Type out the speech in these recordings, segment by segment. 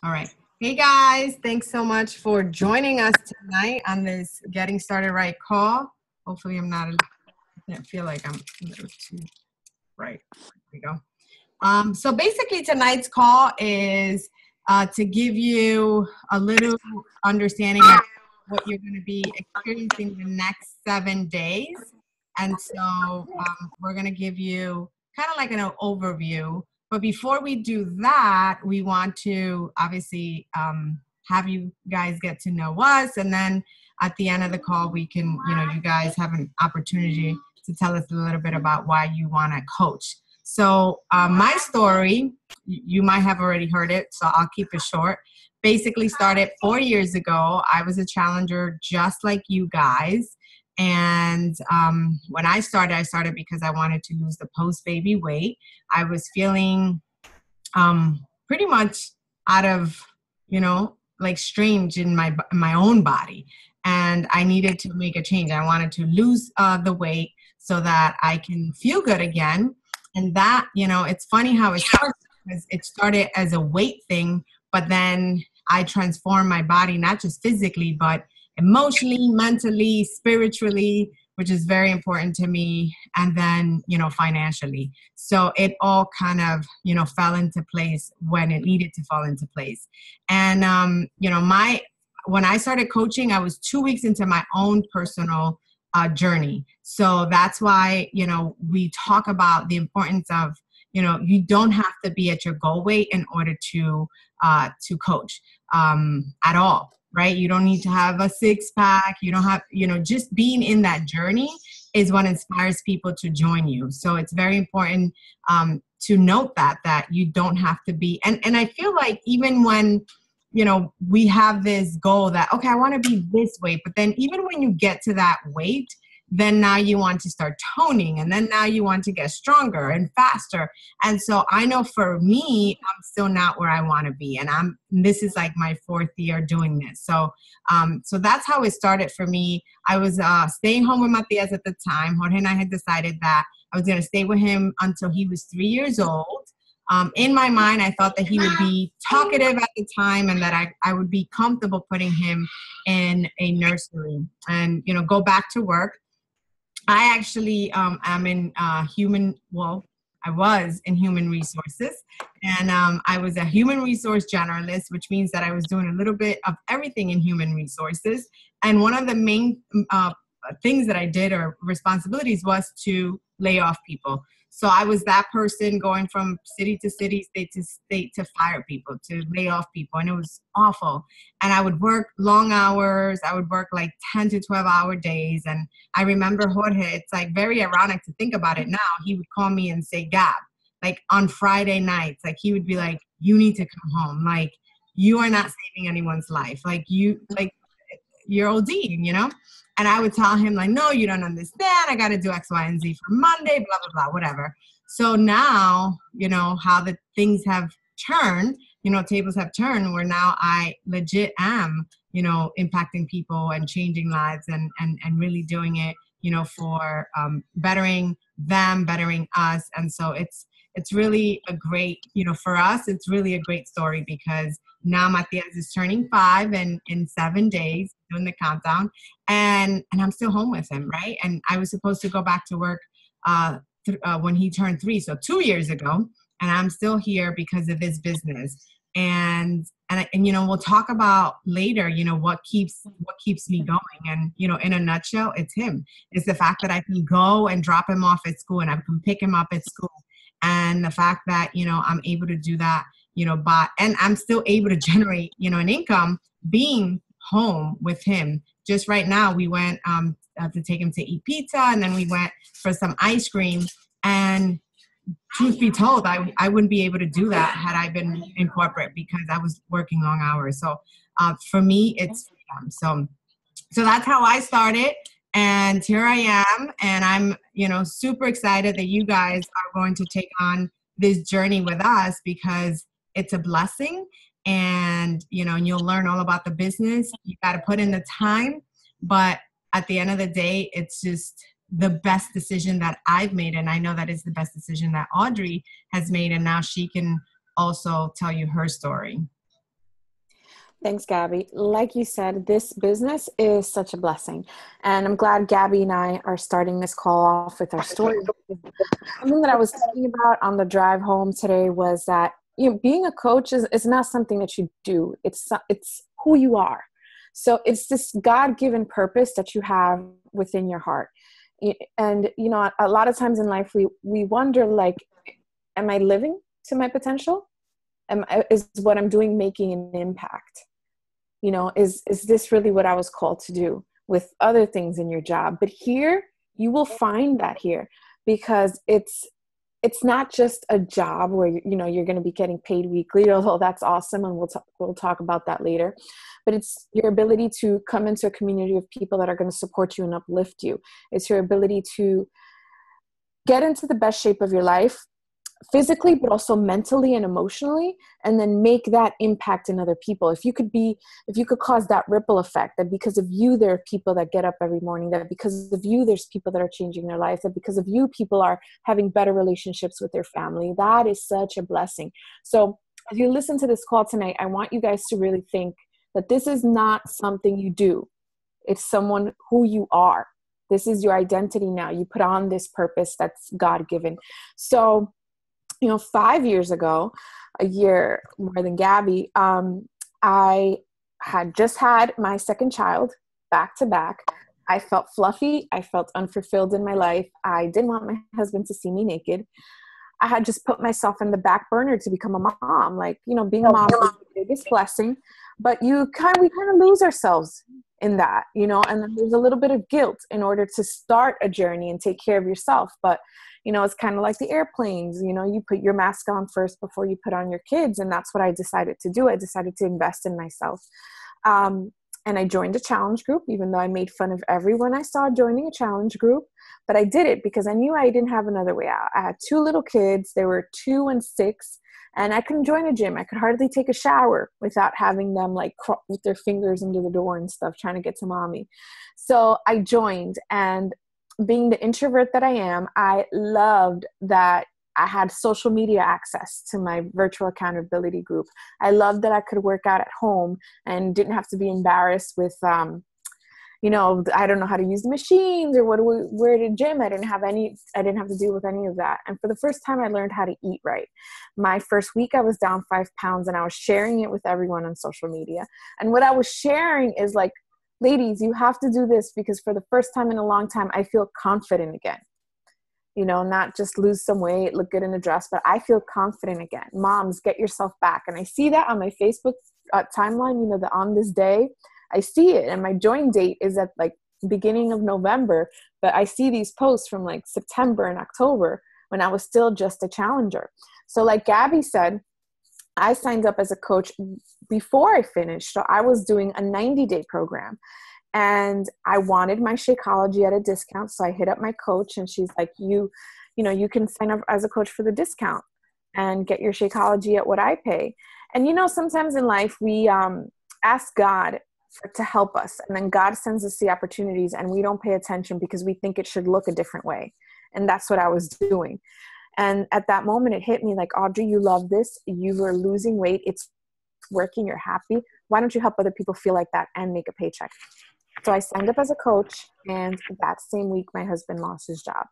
All right. Hey guys, thanks so much for joining us tonight on this Getting Started Right call. Hopefully I can't feel like I'm a little too right. There we go. So basically tonight's call is to give you a little understanding of what you're going to be experiencing the next 7 days. And so we're going to give you kind of like an overview. But before we do that, we want to obviously have you guys get to know us. And then at the end of the call, we can, you guys have an opportunity to tell us a little bit about why you want to coach. So my story, you might have already heard it, so I'll keep it short. Basically started 4 years ago. I was a challenger just like you guys. And when I started because I wanted to lose the post-baby weight. I was feeling pretty much out of, like strange in my own body. And I needed to make a change. I wanted to lose the weight so that I can feel good again. And that, it's funny how it started, because it started as a weight thing, but then I transformed my body, not just physically, but emotionally, mentally, spiritually, which is very important to me. And then, financially. So it all kind of, fell into place when it needed to fall into place. And, when I started coaching, I was 2 weeks into my own personal journey. So that's why, we talk about the importance of, you don't have to be at your goal weight in order to coach at all, right? You don't need to have a six pack. You don't have, just being in that journey is what inspires people to join you. So it's very important to note that you don't have to be, and I feel like even when, we have this goal that, okay, I want to be this weight, but then even when you get to that weight, then now you want to start toning, and then now you want to get stronger and faster. And so I know for me, I'm still not where I want to be. And this is like my 4th year doing this. So that's how it started for me. I was staying home with Matias at the time. Jorge and I had decided that I was going to stay with him until he was 3 years old. In my mind, I thought that he would be talkative at the time, and that I would be comfortable putting him in a nursery and, go back to work. I actually am in I was in human resources, and I was a human resource generalist, which means that I was doing a little bit of everything in human resources. And one of the main things that I did, or responsibilities, was to lay off people. So I was that person going from city to city, state to state, to fire people, to lay off people. And it was awful. And I would work long hours. I would work like 10 to 12-hour days. And I remember Jorge, it's like very ironic to think about it now. He would call me and say, Gab, like on Friday nights, like he would be like, you need to come home. Like, you are not saving anyone's life. Like you're ODing, And I would tell him like, no, you don't understand. I got to do X, Y, and Z for Monday, blah, blah, blah, whatever. So now, how the things have turned, tables have turned, where now I legit am, impacting people and changing lives and really doing it, for bettering them, bettering us. And so it's really a great, for us, it's really a great story, because now Matias is turning 5 in 7 days, doing the countdown, and I'm still home with him, right? And I was supposed to go back to work when he turned 3, so 2 years ago, and I'm still here because of this business. And we'll talk about later, what keeps me going. And, in a nutshell, it's him. It's the fact that I can go and drop him off at school, and I can pick him up at school. And the fact that, I'm able to do that, and I'm still able to generate, an income being home with him. Just right now, we went to take him to eat pizza, and then we went for some ice cream. And truth be told, I wouldn't be able to do that had I been in corporate, because I was working long hours. So for me, it's freedom. So that's how I started. And here I am, and I'm, super excited that you guys are going to take on this journey with us, because it's a blessing. And, and you'll learn all about the business. You got to put in the time, but at the end of the day, it's just the best decision that I've made. And I know that it's the best decision that Audrey has made. And now she can also tell you her story. Thanks, Gabby. Like you said, this business is such a blessing. And I'm glad Gabby and I are starting this call off with our story. Something that I was thinking about on the drive home today was that, being a coach is not something that you do. It's who you are. So it's this God-given purpose that you have within your heart. And, a lot of times in life, we wonder, like, am I living to my potential? Is what I'm doing making an impact? Is this really what I was called to do with other things in your job? But here, you will find that here, because it's not just a job where you're going to be getting paid weekly, although that's awesome, and we'll talk about that later. But it's your ability to come into a community of people that are going to support you and uplift you. It's your ability to get into the best shape of your life, physically, but also mentally and emotionally, and then make that impact in other people. If you could cause that ripple effect, that because of you, there are people that get up every morning, that because of you, there's people that are changing their life, that because of you, people are having better relationships with their family. That is such a blessing. So as you listen to this call tonight, I want you guys to really think that this is not something you do. It's someone who you are. This is your identity now. You put on this purpose that's God-given. So 5 years ago, a year more than Gabby, I had just had my second child back to back. I felt fluffy. I felt unfulfilled in my life. I didn't want my husband to see me naked. I had just put myself in the back burner to become a mom. Like, being a mom is the biggest blessing, but we kind of lose ourselves in that, and then there's a little bit of guilt in order to start a journey and take care of yourself. But, it's kind of like the airplanes, you put your mask on first before you put on your kids. And that's what I decided to do. I decided to invest in myself. And I joined a challenge group, even though I made fun of everyone I saw joining a challenge group. But I did it because I knew I didn't have another way out. I had 2 little kids. They were 2 and 6. And I couldn't join a gym. I could hardly take a shower without having them with their fingers into the door and stuff, trying to get to mommy. So I joined, and being the introvert that I am, I loved that I had social media access to my virtual accountability group. I loved that I could work out at home and didn't have to be embarrassed with, I don't know how to use the machines or where to gym. I didn't have to deal with any of that. And for the first time, I learned how to eat right. My first week, I was down 5 pounds, and I was sharing it with everyone on social media. And what I was sharing is like, ladies, you have to do this because for the first time in a long time, I feel confident again. Not just lose some weight, look good in a dress, but I feel confident again. Moms, get yourself back. And I see that on my Facebook timeline, the on this day, I see it. And my join date is at beginning of November, but I see these posts from September and October when I was still just a challenger. So like Gabby said, I signed up as a coach before I finished. So I was doing a 90-day program, and I wanted my Shakeology at a discount. So I hit up my coach, and she's like, you can sign up as a coach for the discount and get your Shakeology at what I pay. And, sometimes in life we ask God to help us, and then God sends us the opportunities, and we don't pay attention because we think it should look a different way. And that's what I was doing. And at that moment, it hit me like, Audrey, you love this. You are losing weight. It's working. You're happy. Why don't you help other people feel like that and make a paycheck? So I signed up as a coach, and that same week, my husband lost his job.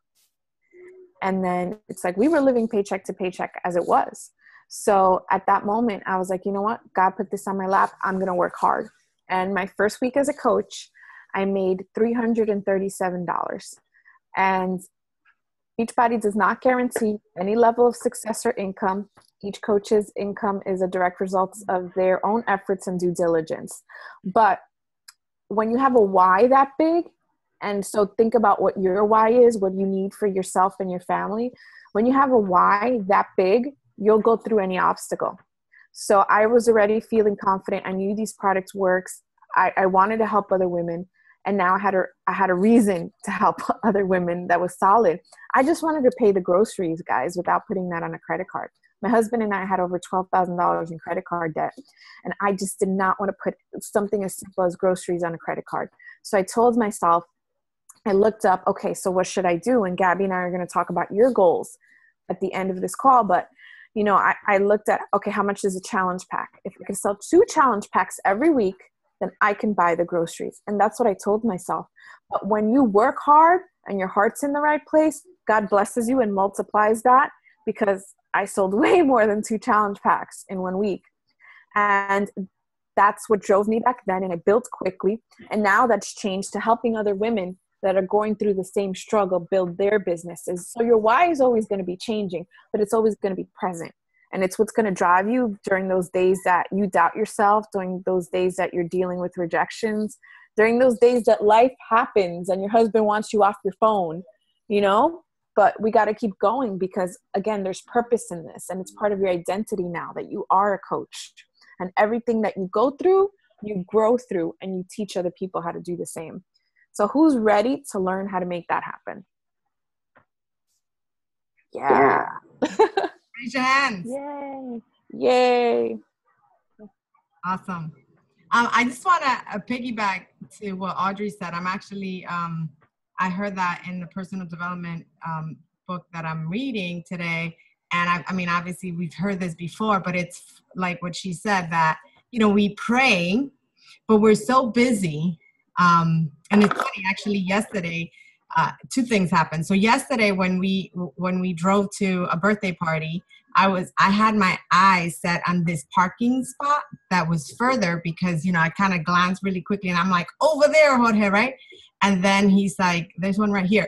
And then it's like we were living paycheck to paycheck as it was. So at that moment, I was like, you know what? God put this on my lap. I'm going to work hard. And my first week as a coach, I made $337. And Beachbody does not guarantee any level of success or income. Each coach's income is a direct result of their own efforts and due diligence. But when you have a why that big, and so think about what your why is, what you need for yourself and your family. When you have a why that big, you'll go through any obstacle. So I was already feeling confident. I knew these products works. I wanted to help other women. And now I had a reason to help other women that was solid. I just wanted to pay the groceries, guys, without putting that on a credit card. My husband and I had over $12,000 in credit card debt. And I just did not want to put something as simple as groceries on a credit card. So I told myself, I looked up, okay, so what should I do? And Gabby and I are going to talk about your goals at the end of this call. But, I looked at, okay, how much is a challenge pack? If I can sell 2 challenge packs every week, then I can buy the groceries. And that's what I told myself. But when you work hard and your heart's in the right place, God blesses you and multiplies that, because I sold way more than 2 challenge packs in 1 week. And that's what drove me back then. And I built quickly. And now that's changed to helping other women that are going through the same struggle build their businesses. So your why is always going to be changing, but it's always going to be present. And it's what's going to drive you during those days that you doubt yourself, during those days that you're dealing with rejections, during those days that life happens and your husband wants you off your phone, you know? But we got to keep going, because again, there's purpose in this, and it's part of your identity now that you are a coach. And everything that you go through, you grow through, and you teach other people how to do the same. So who's ready to learn how to make that happen? Yeah. Raise your hands. Yay. Yay. Awesome. I just want to piggyback to what Audrey said. I'm actually, I heard that in the personal development book that I'm reading today. And I mean, obviously we've heard this before, but it's like what she said, that, you know, we pray, but we're so busy. And it's funny, actually yesterday, 2 things happened. So yesterday when we drove to a birthday party, I had my eyes set on this parking spot that was further, because, you know, I kind of glanced really quickly and I'm like, over there, Jorge, right? And then he's like, there's one right here,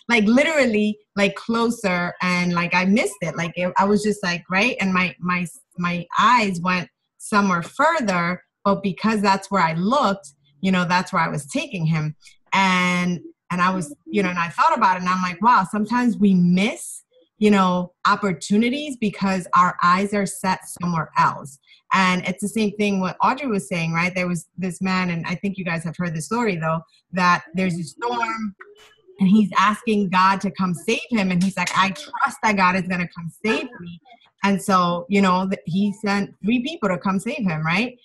like literally like closer. And like, I missed it. Like I was just like, right. And my eyes went somewhere further, but because that's where I looked, you know, that's where I was taking him. And I was, you know, and I thought about it and I'm like, wow, sometimes we miss, you know, opportunities because our eyes are set somewhere else. And it's the same thing what Audrey was saying, right? There was this man, and I think you guys have heard the story though, that there's a storm and he's asking God to come save him. And he's like, I trust that God is going to come save me. And so, you know, he sent 3 people to come save him, right?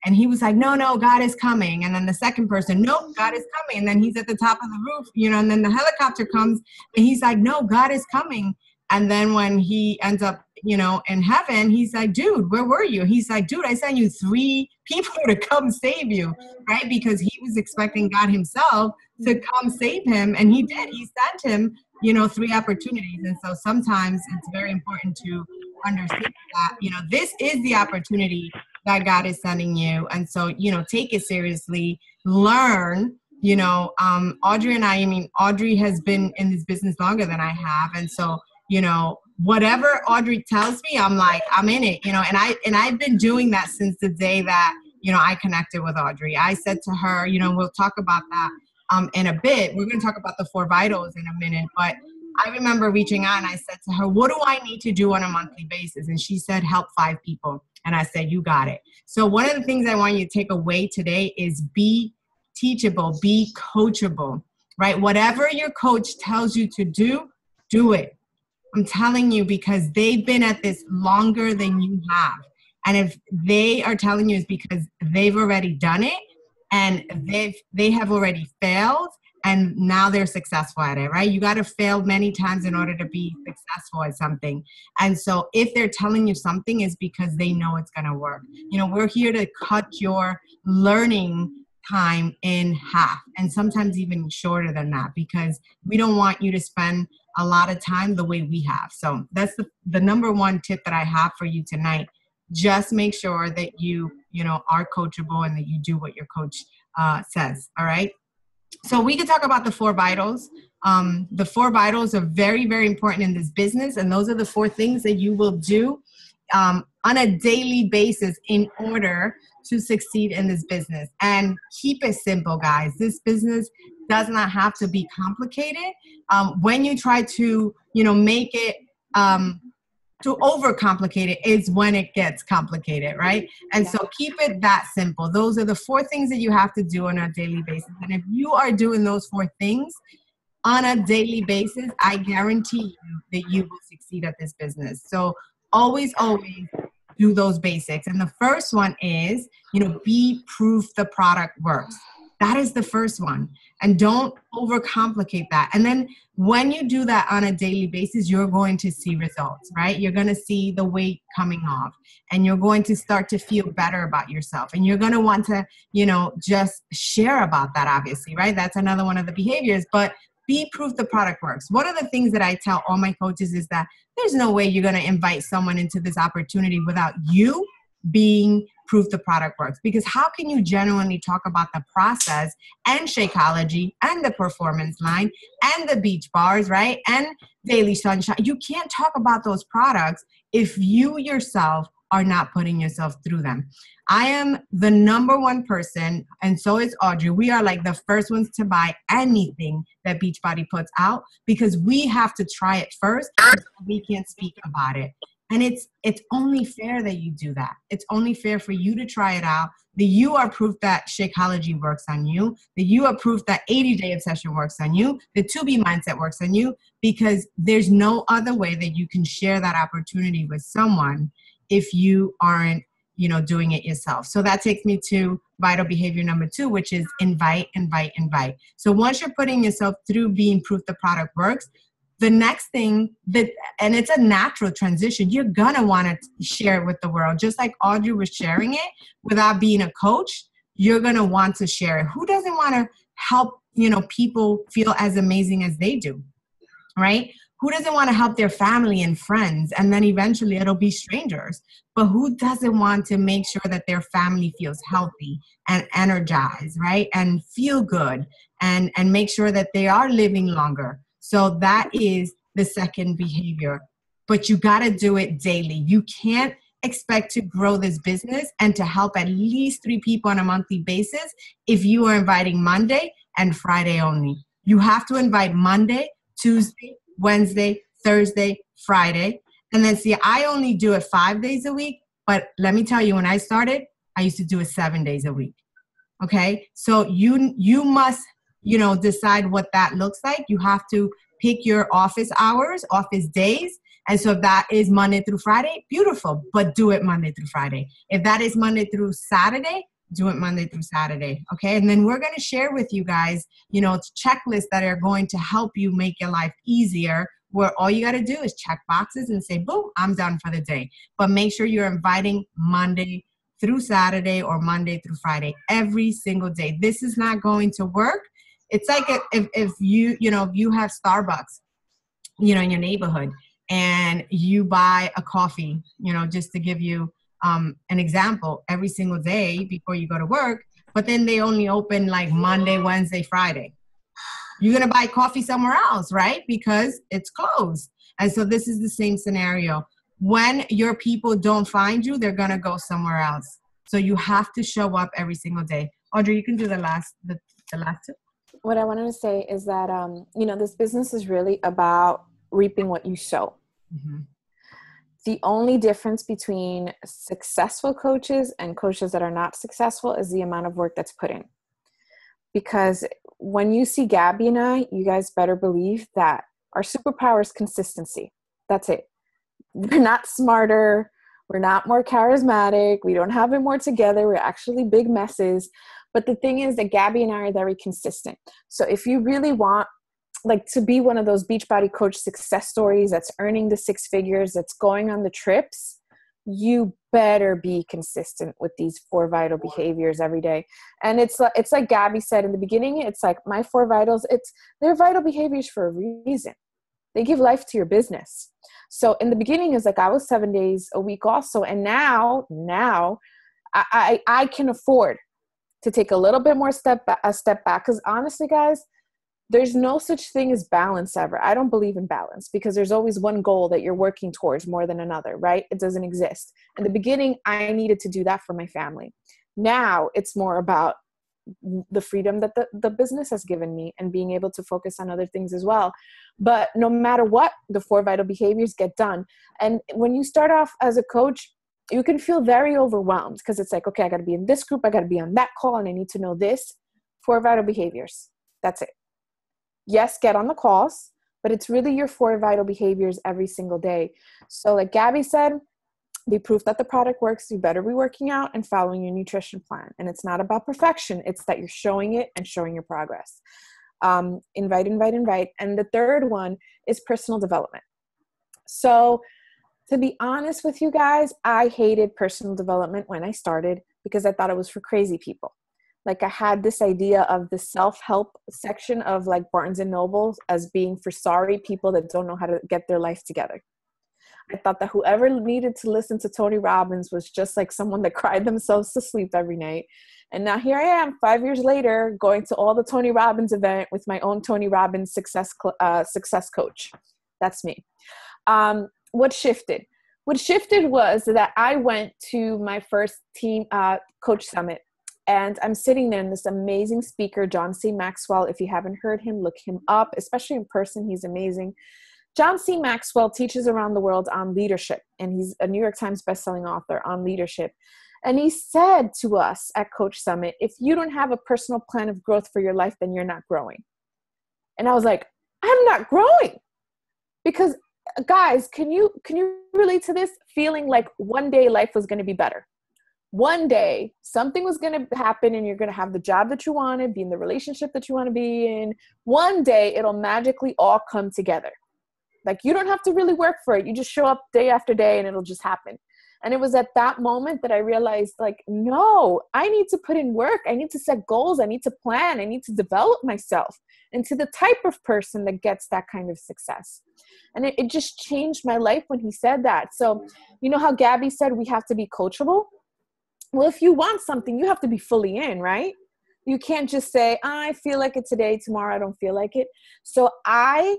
And he was like, no, God is coming. And then the second person, no, God is coming. And then he's at the top of the roof, you know, and then the helicopter comes and he's like, no, God is coming. And then when he ends up, you know, in heaven, he's like, dude, where were you? He's like, dude, I sent you 3 people to come save you, right? Because he was expecting God himself to come save him. And he did. He sent him, you know, 3 opportunities. And so sometimes it's very important to understand that, you know, this is the opportunity that God is sending you. And so, you know, take it seriously, learn, you know, Audrey and I mean, Audrey has been in this business longer than I have. And so, you know, whatever Audrey tells me, I'm like, I'm in it, you know, and I've been doing that since the day that, you know, I connected with Audrey. I said to her, you know, we'll talk about that in a bit. We're going to talk about the 4 vitals in a minute, but I remember reaching out and I said to her, what do I need to do on a monthly basis? And she said, help 5 people. And I said, you got it. So one of the things I want you to take away today is be teachable, be coachable, right? Whatever your coach tells you to do, do it. I'm telling you, because they've been at this longer than you have. And if they are telling you, it's because they've already done it and they have already failed. And now they're successful at it, right? You got to fail many times in order to be successful at something. And so if they're telling you something, is because they know it's going to work. You know, we're here to cut your learning time in half, and sometimes even shorter than that, because we don't want you to spend a lot of time the way we have. So that's the number 1 tip that I have for you tonight. Just make sure that you know, are coachable and that you do what your coach says. All right. So we could talk about the 4 vitals. The 4 vitals are very, very important in this business. And those are the 4 things that you will do on a daily basis in order to succeed in this business. And keep it simple, guys. This business does not have to be complicated. When you try to, you know, make it to overcomplicate it is when it gets complicated, right? And so keep it that simple. Those are the 4 things that you have to do on a daily basis. And if you are doing those 4 things on a daily basis, I guarantee you that you will succeed at this business. So always do those basics. And the first one is, you know, be proof the product works. That is the first one. And don't overcomplicate that. And then when you do that on a daily basis, you're going to see results, right? You're going to see the weight coming off, and you're going to start to feel better about yourself. And you're going to want to, just share about that, obviously, right? That's another one of the behaviors, but be proof the product works. One of the things that I tell all my coaches is that there's no way you're going to invite someone into this opportunity without you being proof the product works. Because how can you genuinely talk about the process and Shakeology and the performance line and the beach bars, right? And Daily Sunshine. You can't talk about those products if you yourself are not putting yourself through them. I am the number one person, and so is Audrey. We are like the first ones to buy anything that Beachbody puts out because we have to try it first because we can't speak about it. And it's only fair that you do that. It's only fair for you to try it out, that you are proof that Shakeology works on you, that you are proof that 80-day obsession works on you, the 2B mindset works on you, because there's no other way that you can share that opportunity with someone if you aren't, doing it yourself. So that takes me to vital behavior number 2, which is invite, invite, invite. So once you're putting yourself through being proof the product works, the next thing and it's a natural transition, you're gonna want to share it with the world. Just like Audrey was sharing it without being a coach, you're gonna want to share it. Who doesn't want to help, people feel as amazing as they do, right? Who doesn't want to help their family and friends? And then eventually it'll be strangers. But who doesn't want to make sure that their family feels healthy and energized, right? And feel good and make sure that they are living longer. So that is the second behavior. But you got to do it daily. You can't expect to grow this business and to help at least 3 people on a monthly basis if you are inviting Monday and Friday only. You have to invite Monday, Tuesday, Wednesday, Thursday, Friday. And then see, I only do it 5 days a week. But let me tell you, when I started, I used to do it 7 days a week. Okay. So you must, decide what that looks like. You have to pick your office hours, office days. And so if that is Monday through Friday, beautiful, but do it Monday through Friday. If that is Monday through Saturday, do it Monday through Saturday. Okay. And then we're going to share with you guys, checklists that are going to help you make your life easier, where all you got to do is check boxes and say, boom, I'm done for the day. But make sure you're inviting Monday through Saturday or Monday through Friday every single day. This is not going to work. It's like if you have Starbucks, in your neighborhood, and you buy a coffee, just to give you an example, every single day before you go to work, but then they only open like Monday, Wednesday, Friday. You're going to buy coffee somewhere else, right? Because it's closed. And so this is the same scenario. When your people don't find you, they're going to go somewhere else. So you have to show up every single day. Audrey, you can do the last 2. What I wanted to say is that, this business is really about reaping what you sow. Mm-hmm. The only difference between successful coaches and coaches that are not successful is the amount of work that's put in. Because when you see Gabby and I, you guys better believe that our superpower is consistency. That's it. We're not smarter. We're not more charismatic. We don't have it more together. We're actually big messes. But the thing is that Gabby and I are very consistent. So if you really want to be one of those Beachbody coach success stories that's earning the 6 figures, that's going on the trips, you better be consistent with these 4 vital behaviors every day. And it's like Gabby said in the beginning, it's like my 4 vitals, they're vital behaviors for a reason. They give life to your business. So in the beginning, it's like I was 7 days a week also. And now I can afford to take a little bit more a step back. Because honestly, guys, there's no such thing as balance ever. I don't believe in balance because there's always one goal that you're working towards more than another, right? It doesn't exist. In the beginning, I needed to do that for my family. Now it's more about the freedom that the business has given me and being able to focus on other things as well. But no matter what, the 4 vital behaviors get done. And when you start off as a coach, you can feel very overwhelmed because it's like, okay, I got to be in this group. I got to be on that call and I need to know this. 4 vital behaviors. That's it. Yes, get on the calls, but it's really your 4 vital behaviors every single day. So like Gabby said, be proof that the product works. You better be working out and following your nutrition plan. And it's not about perfection. It's that you're showing it and showing your progress. Invite. And the third one is personal development. So to be honest with you guys, I hated personal development when I started because I thought it was for crazy people. Like I had this idea of the self-help section of like Barnes and Noble as being for sorry people that don't know how to get their life together. I thought that whoever needed to listen to Tony Robbins was just like someone that cried themselves to sleep every night. And now here I am 5 years later going to all the Tony Robbins event with my own Tony Robbins success coach. That's me. What shifted? What shifted was that I went to my first team coach summit, and I'm sitting there and this amazing speaker, John C. Maxwell. If you haven't heard him, look him up, especially in person. He's amazing. John C. Maxwell teaches around the world on leadership, and he's a New York Times bestselling author on leadership. And he said to us at Coach Summit, if you don't have a personal plan of growth for your life, then you're not growing. And I was like, I'm not growing. Because guys, can you relate to this? Feeling like one day life was going to be better. One day something was going to happen and you're going to have the job that you wanted, be in the relationship that you want to be in. One day it'll magically all come together. Like you don't have to really work for it. You just show up day after day and it'll just happen. And it was at that moment that I realized like, no, I need to put in work. I need to set goals. I need to plan. I need to develop myself into the type of person that gets that kind of success. And it just changed my life when he said that. So, you know how Gabby said we have to be coachable? Well, if you want something, you have to be fully in, right? You can't just say, I feel like it today, tomorrow I don't feel like it. So I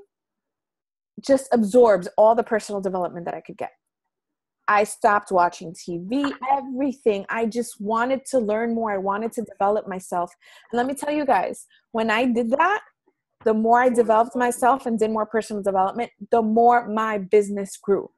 just absorbed all the personal development that I could get. I stopped watching TV, everything. I just wanted to learn more. I wanted to develop myself. And let me tell you guys, when I did that, the more I developed myself and did more personal development, the more my business grew.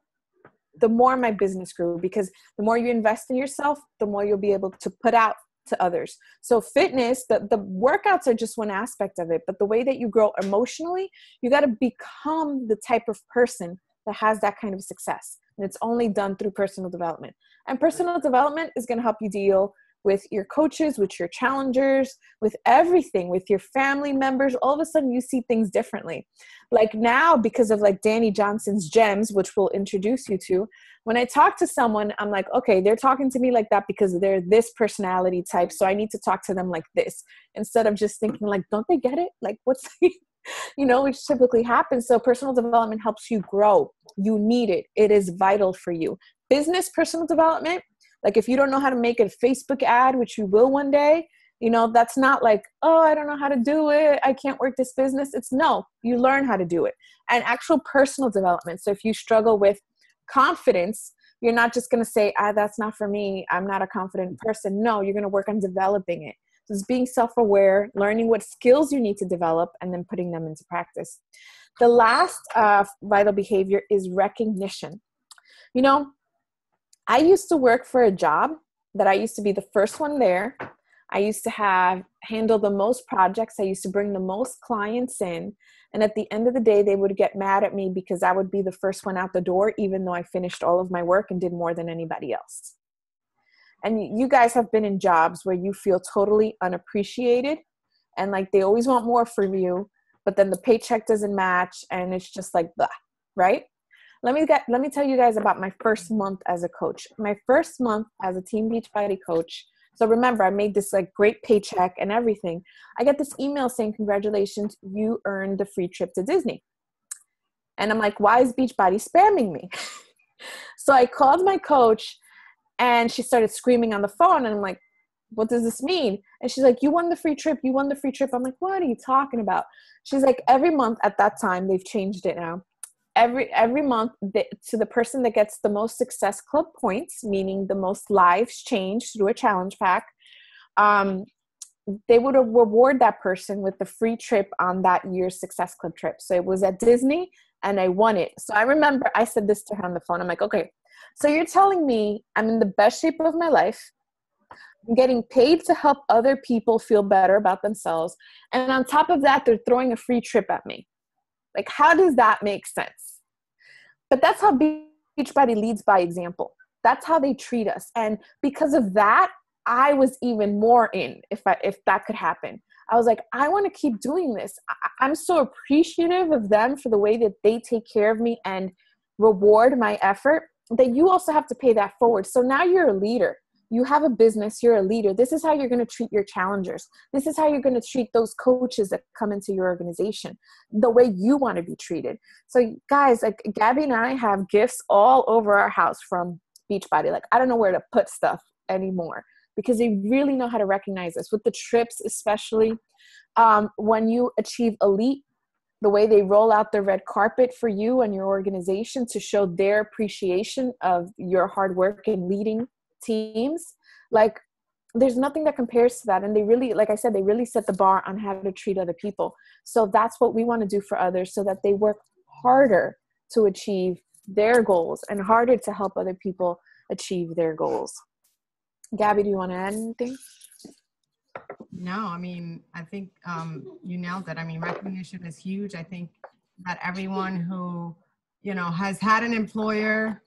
The more my business grew, because the more you invest in yourself, the more you'll be able to put out to others. So fitness, the workouts are just one aspect of it, but the way that you grow emotionally, you got to become the type of person that has that kind of success. And it's only done through personal development. And personal development is going to help you deal with your coaches, with your challengers, with everything, with your family members. All of a sudden you see things differently. Like now, because of like Danny Johnson's Gems, which we'll introduce you to, when I talk to someone, I'm like, okay, they're talking to me like that because they're this personality type. So I need to talk to them like this, instead of just thinking like, don't they get it? Like what's, which typically happens. So personal development helps you grow. You need it. It is vital for you. Business personal development, like if you don't know how to make a Facebook ad, which you will one day, that's not like, oh, I don't know how to do it. I can't work this business. It's no, you learn how to do it. And actual personal development. So if you struggle with confidence, you're not just going to say, that's not for me. I'm not a confident person. No, you're going to work on developing it. So it's being self-aware, learning what skills you need to develop, and then putting them into practice. The last vital behavior is recognition. I used to work for a job that I used to be the first one there. I used to handle the most projects. I used to bring the most clients in. And at the end of the day, they would get mad at me because I would be the first one out the door, even though I finished all of my work and did more than anybody else. And you guys have been in jobs where you feel totally unappreciated and like they always want more from you, but then the paycheck doesn't match and it's just like, blah, right? Let me tell you guys about my first month as a coach. My first month as a Team Beachbody coach. So remember, I made this like great paycheck and everything. I get this email saying, congratulations, you earned the free trip to Disney. And I'm like, why is Beachbody spamming me? So I called my coach and she started screaming on the phone. And I'm like, what does this mean? And she's like, you won the free trip. You won the free trip. I'm like, what are you talking about? She's like, every month at that time, they've changed it now. Every month to the person that gets the most Success Club points, meaning the most lives changed through a challenge pack, they would reward that person with the free trip on that year's Success Club trip. So it was at Disney and I won it. So I remember I said this to her on the phone. I'm like, okay, so you're telling me I'm in the best shape of my life. I'm getting paid to help other people feel better about themselves. And on top of that, they're throwing a free trip at me. Like, how does that make sense? But that's how Beachbody leads by example. That's how they treat us. And because of that, I was even more in if that could happen. I was like, I want to keep doing this. I'm so appreciative of them for the way that they take care of me and reward my effort, that you also have to pay that forward. So now you're a leader. You have a business, you're a leader. This is how you're going to treat your challengers. This is how you're going to treat those coaches that come into your organization, the way you want to be treated. So guys, like Gabby and I have gifts all over our house from Beachbody. Like, I don't know where to put stuff anymore because they really know how to recognize us with the trips, especially when you achieve elite, the way they roll out the red carpet for you and your organization to show their appreciation of your hard work in leading teams. Like, there's nothing that compares to that. And they really, like I said, they really set the bar on how to treat other people. So that's what we want to do for others, so that they work harder to achieve their goals and harder to help other people achieve their goals. Gabby, do you want to add anything? No, I mean, I think you nailed it. I mean, recognition is huge. I think that everyone who, has had an employer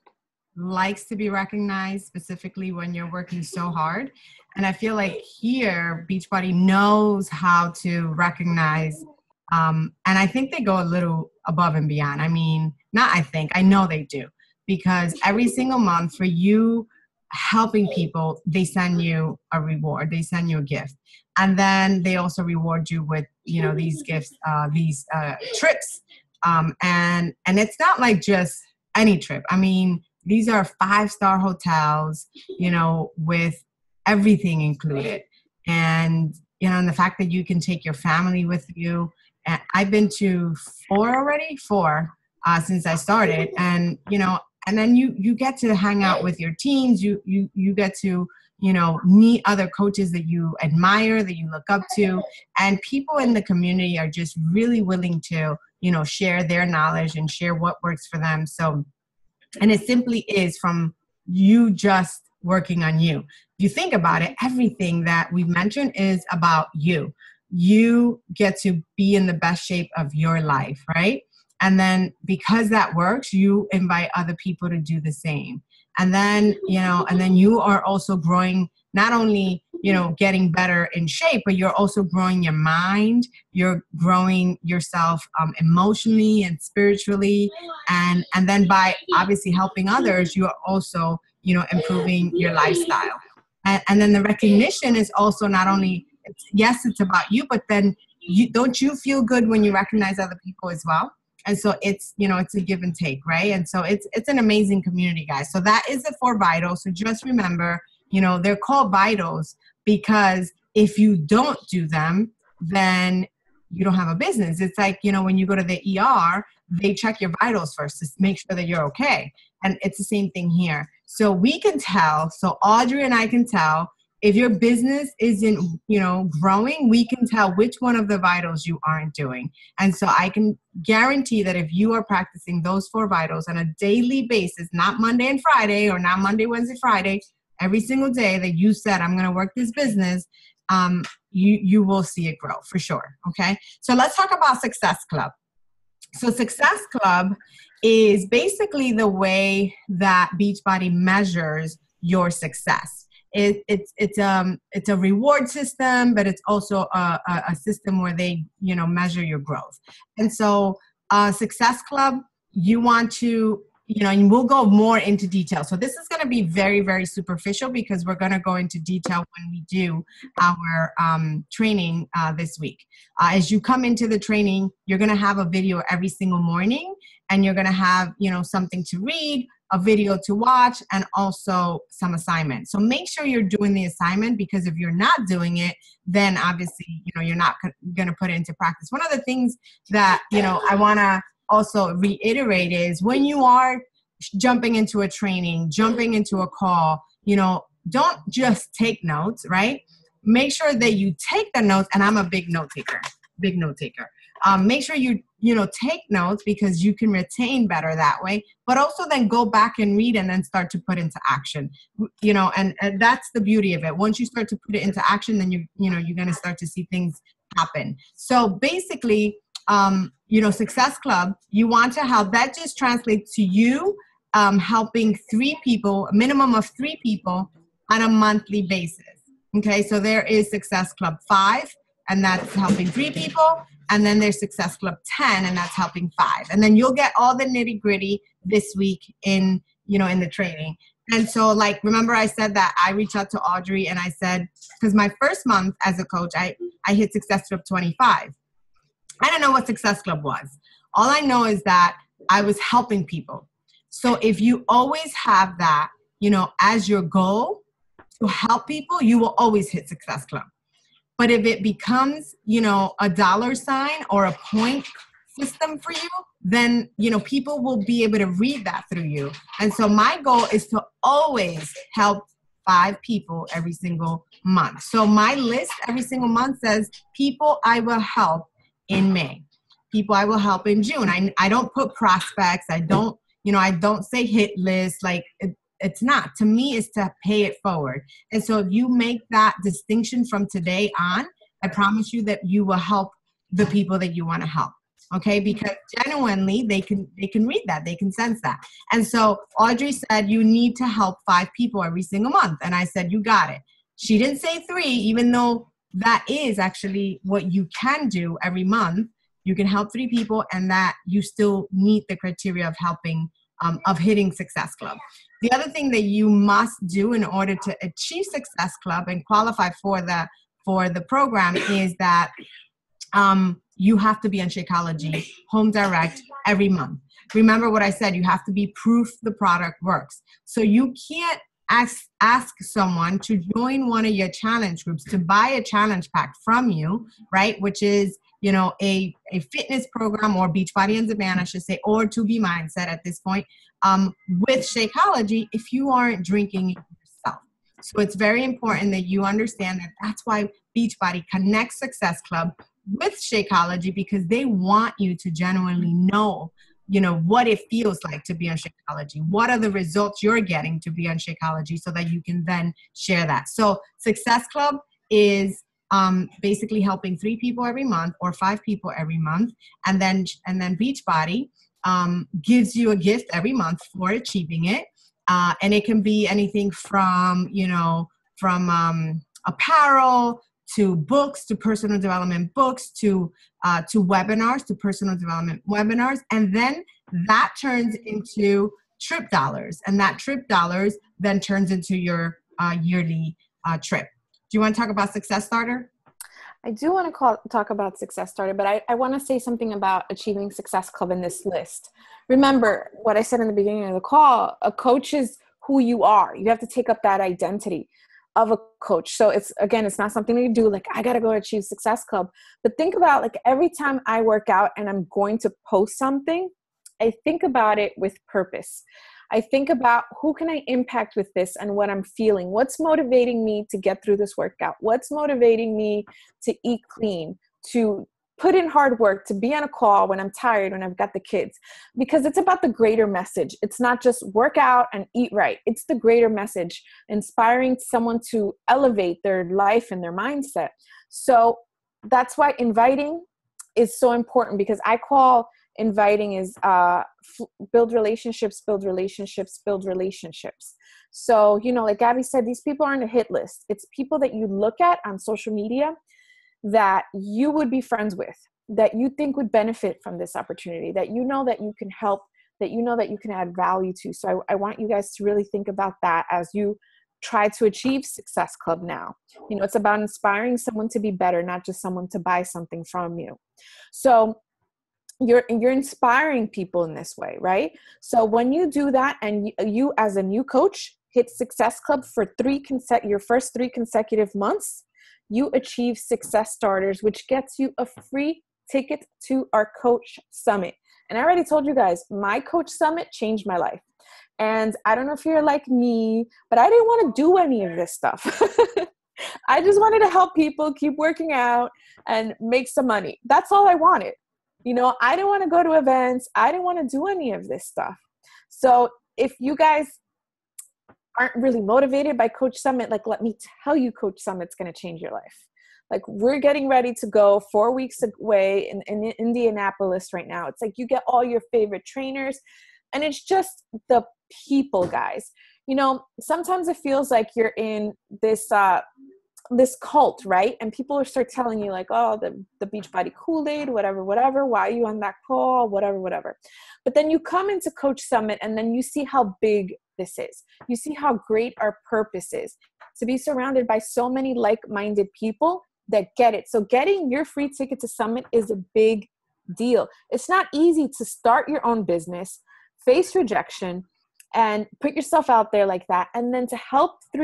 likes to be recognized, specifically when you're working so hard. And I feel like here, Beachbody knows how to recognize, and I think they go a little above and beyond. I mean, I know they do, because every single month for you helping people, they send you a reward, they send you a gift. And then they also reward you with, these gifts, these trips. And it's not like just any trip. I mean, these are 5-star hotels, with everything included. And, and the fact that you can take your family with you. And I've been to 4 since I started. And, and then you get to hang out with your teams. You get to, meet other coaches that you admire, that you look up to. And people in the community are just really willing to, share their knowledge and share what works for them. So, and it simply is from you just working on you. If you think about it, everything that we mentioned is about you. You get to be in the best shape of your life, right? And then because that works, you invite other people to do the same. And then, and then you are also growing, not only, getting better in shape, but you're also growing your mind. You're growing yourself emotionally and spiritually. And then by obviously helping others, you're also, improving your lifestyle. And then the recognition is also not only, yes, it's about you, but then don't you feel good when you recognize other people as well? And so it's, it's a give and take, right? And so it's an amazing community, guys. So that is the 4 vitals. So just remember, they're called vitals because if you don't do them, then you don't have a business. It's like, when you go to the ER, they check your vitals first to make sure that you're okay. And it's the same thing here. So we can tell, so Audrey and I can tell, if your business isn't, growing, we can tell which one of the vitals you aren't doing. And so I can guarantee that if you are practicing those 4 vitals on a daily basis, not Monday and Friday or not Monday, Wednesday, Friday, every single day that you said, I'm going to work this business, you will see it grow for sure. Okay. So let's talk about Success Club. So Success Club is basically the way that Beachbody measures your success. It's a reward system, but it's also a system where they, measure your growth. And so Success Club, you want to, and we'll go more into detail. So this is going to be very, very superficial because we're going to go into detail when we do our training this week. As you come into the training, you're going to have a video every single morning, and you're going to have, something to read, a video to watch, and also some assignments. So make sure you're doing the assignment, because if you're not doing it, then obviously, you're not going to put it into practice. One of the things that, I want to also reiterate is when you are jumping into a training, jumping into a call, don't just take notes, right? Make sure that you take the notes, and I'm a big note taker. Make sure you take notes, because you can retain better that way, but also then go back and read and then start to put into action, and that's the beauty of it. Once you start to put it into action, then you're going to start to see things happen. So basically, Success Club, you want to help, that just translates to you helping 3 people, a minimum of 3 people on a monthly basis. Okay, so there is Success Club 5, and that's helping 3 people. And then there's Success Club 10, and that's helping 5. And then you'll get all the nitty gritty this week in the training. And so, like, remember I said that I reached out to Audrey and I said, because my first month as a coach, I hit Success Club 25. I don't know what Success Club was. All I know is that I was helping people. So if you always have that, as your goal to help people, you will always hit Success Club. But if it becomes, a dollar sign or a point system for you, then, people will be able to read that through you. And so my goal is to always help 5 people every single month. So my list every single month says people I will help in May, people I will help in June. I don't put prospects. I don't say hit list. Like it's not. To me, it's to pay it forward. And so if you make that distinction from today on, I promise you that you will help the people that you want to help. Okay, because genuinely they can read that, they can sense that. And so Audrey said you need to help 5 people every single month. And I said, you got it. She didn't say 3, even though that is actually what you can do every month. You can help 3 people, and that you still meet the criteria of helping, of hitting Success Club. The other thing that you must do in order to achieve Success Club and qualify for the program is that you have to be on Shakeology Home Direct every month. Remember what I said, you have to be proof the product works. So you can't ask someone to join one of your challenge groups, to buy a challenge pack from you, right? Which is, a fitness program, or Beachbody on Demand, I should say, or To Be Mindset at this point, with Shakeology, if you aren't drinking yourself. So it's very important that you understand that that's why Beachbody connects Success Club with Shakeology, because they want you to genuinely know, what it feels like to be on Shakeology. What are the results you're getting to be on Shakeology, so that you can then share that. So Success Club is basically helping 3 people every month or 5 people every month. And then Beachbody gives you a gift every month for achieving it. And it can be anything from, apparel, to books, to personal development books, to webinars, to personal development webinars. And then that turns into trip dollars. And that trip dollars then turns into your yearly trip. Do you want to talk about Success Starter? I do want to talk about Success Starter, but I want to say something about achieving Success Club in this list. Remember what I said in the beginning of the call, a coach is who you are. You have to take up that identity of a coach. So it's not something you do like, I got to go achieve Success Club. But think about, like, every time I work out and I'm going to post something, I think about it with purpose. I think about who can I impact with this and what I'm feeling. What's motivating me to get through this workout? What's motivating me to eat clean, to put in hard work, to be on a call when I'm tired, when I've got the kids? Because it's about the greater message. It's not just work out and eat right. It's the greater message, inspiring someone to elevate their life and their mindset. So that's why inviting is so important, because I call inviting is build relationships, build relationships, build relationships. So, like Gabby said, these people aren't a hit list. It's people that you look at on social media that you would be friends with, that you think would benefit from this opportunity, that that you can help, that that you can add value to. So I want you guys to really think about that as you try to achieve Success Club now. It's about inspiring someone to be better, not just someone to buy something from you. So you're inspiring people in this way, right? So when you do that, and you as a new coach hit Success Club for your first 3 consecutive months, you achieve Success Starters, which gets you a free ticket to our Coach Summit. And I already told you guys, my Coach Summit changed my life. And I don't know if you're like me, but I didn't want to do any of this stuff. I just wanted to help people keep working out and make some money. That's all I wanted. I didn't want to go to events. I didn't want to do any of this stuff. So if you guys aren't really motivated by Coach Summit, like, let me tell you, Coach Summit's going to change your life. Like, we're getting ready to go 4 weeks away in Indianapolis right now. It's like you get all your favorite trainers, and it's just the people, guys. Sometimes it feels like you're in this this cult, right? And people will start telling you like, oh, the Beachbody Kool-Aid, whatever, why are you on that call, whatever. But then you come into Coach Summit and then you see how big this is. You see how great our purpose is, to be surrounded by so many like-minded people that get it. So getting your free ticket to Summit is a big deal. It's not easy to start your own business, face rejection, and put yourself out there like that, and then to help at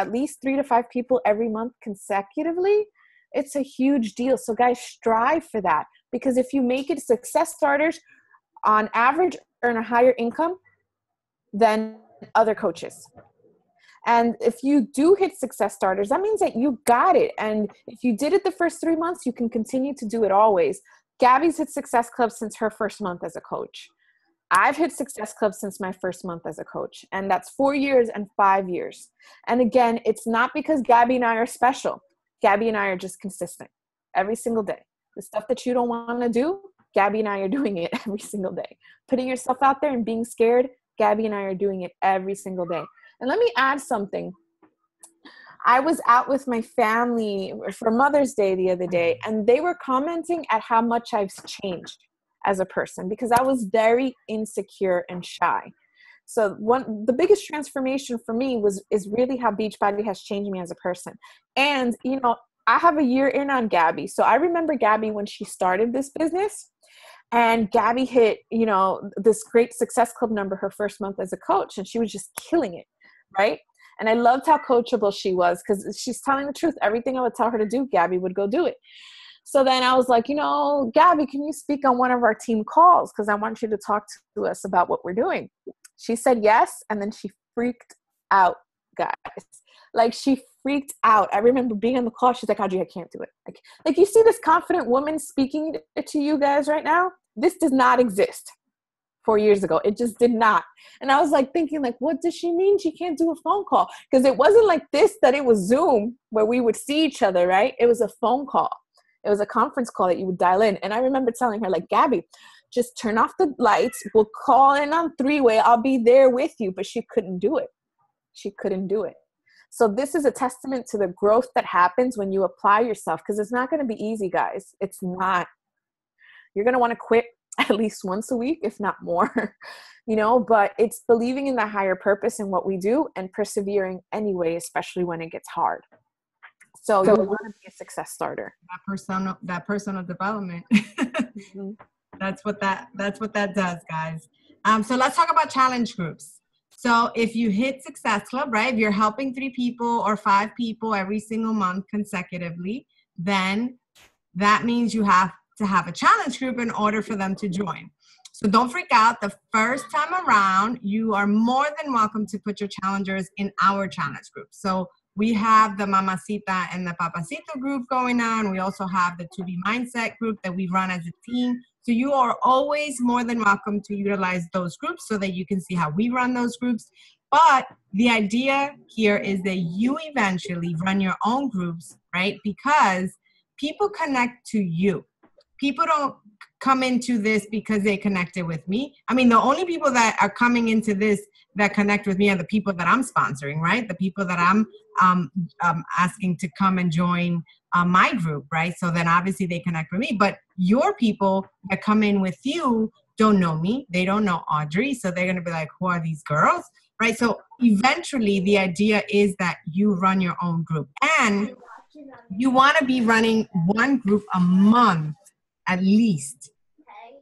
least 3 to 5 people every month consecutively. It's a huge deal. So guys, strive for that, because if you make it, success starters on average earn a higher income than other coaches. And if you do hit success starters, that means that you got it. And if you did it the first 3 months, you can continue to do it always. Gabby's hit Success Club since her first month as a coach. I've hit Success Club since my first month as a coach, and that's 4 years and 5 years. And again, it's not because Gabby and I are special. Gabby and I are just consistent every single day. The stuff that you don't want to do, Gabby and I are doing it every single day. Putting yourself out there and being scared, Gabby and I are doing it every single day. And let me add something. I was out with my family for Mother's Day the other day, and they were commenting at how much I've changed as a person, because I was very insecure and shy. So the biggest transformation for me is really how Beachbody has changed me as a person. And, you know, I have a year in on Gabby. So I remember Gabby when she started this business, and Gabby hit, you know, this great Success Club number her first month as a coach, and she was just killing it, right? And I loved how coachable she was, because she's telling the truth. Everything I would tell her to do, Gabby would go do it. So then I was like, you know, Gabby, can you speak on one of our team calls? Because I want you to talk to us about what we're doing. She said yes. And then she freaked out, guys. Like, she freaked out. I remember being on the call. She's like, Audrey, I can't do it. Like you see this confident woman speaking to you guys right now? This does not exist 4 years ago. It just did not. And I was like thinking, like, what does she mean she can't do a phone call? Because it wasn't like this, that it was Zoom where we would see each other, right? It was a phone call. It was a conference call that you would dial in. And I remember telling her, like, Gabby, just turn off the lights. We'll call in on 3-way. I'll be there with you. But she couldn't do it. She couldn't do it. So this is a testament to the growth that happens when you apply yourself, because it's not going to be easy, guys. It's not. You're going to want to quit at least once a week, if not more, you know, but it's believing in the higher purpose in what we do and persevering anyway, especially when it gets hard. So you want to be a success starter. That personal development. Mm-hmm. That's what that does, guys. So let's talk about challenge groups. So if you hit Success Club, right, if you're helping 3 people or 5 people every single month consecutively, then that means you have to have a challenge group in order for them to join. So don't freak out. The first time around, you are more than welcome to put your challengers in our challenge group. So we have the Mamacita and the Papacito group going on. We also have the To Be Mindset group that we run as a team. So you are always more than welcome to utilize those groups so that you can see how we run those groups. But the idea here is that you eventually run your own groups, right? Because people connect to you. People don't come into this because they connected with me. I mean, the only people that are coming into this that connect with me are the people that I'm sponsoring, right? The people that I'm asking to come and join my group, right? So then obviously they connect with me. But your people that come in with you don't know me. They don't know Audrey. So they're going to be like, who are these girls? Right? So eventually the idea is that you run your own group. And you want to be running one group a month at least.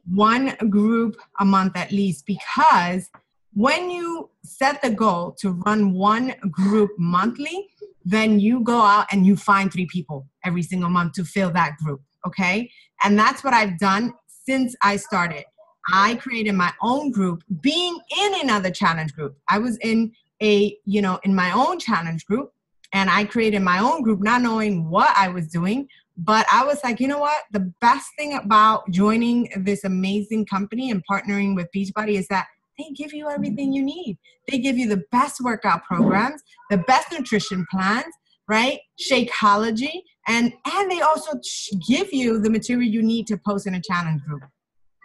One group a month at least, because when you set the goal to run one group monthly, then you go out and you find 3 people every single month to fill that group, okay? And that's what I've done since I started. I created my own group, being in another challenge group. I was in my own challenge group, and I created my own group not knowing what I was doing. But I was like, you know what? The best thing about joining this amazing company and partnering with Beachbody is that they give you everything you need. They give you the best workout programs, the best nutrition plans, right? Shakeology. And they also give you the material you need to post in a challenge group.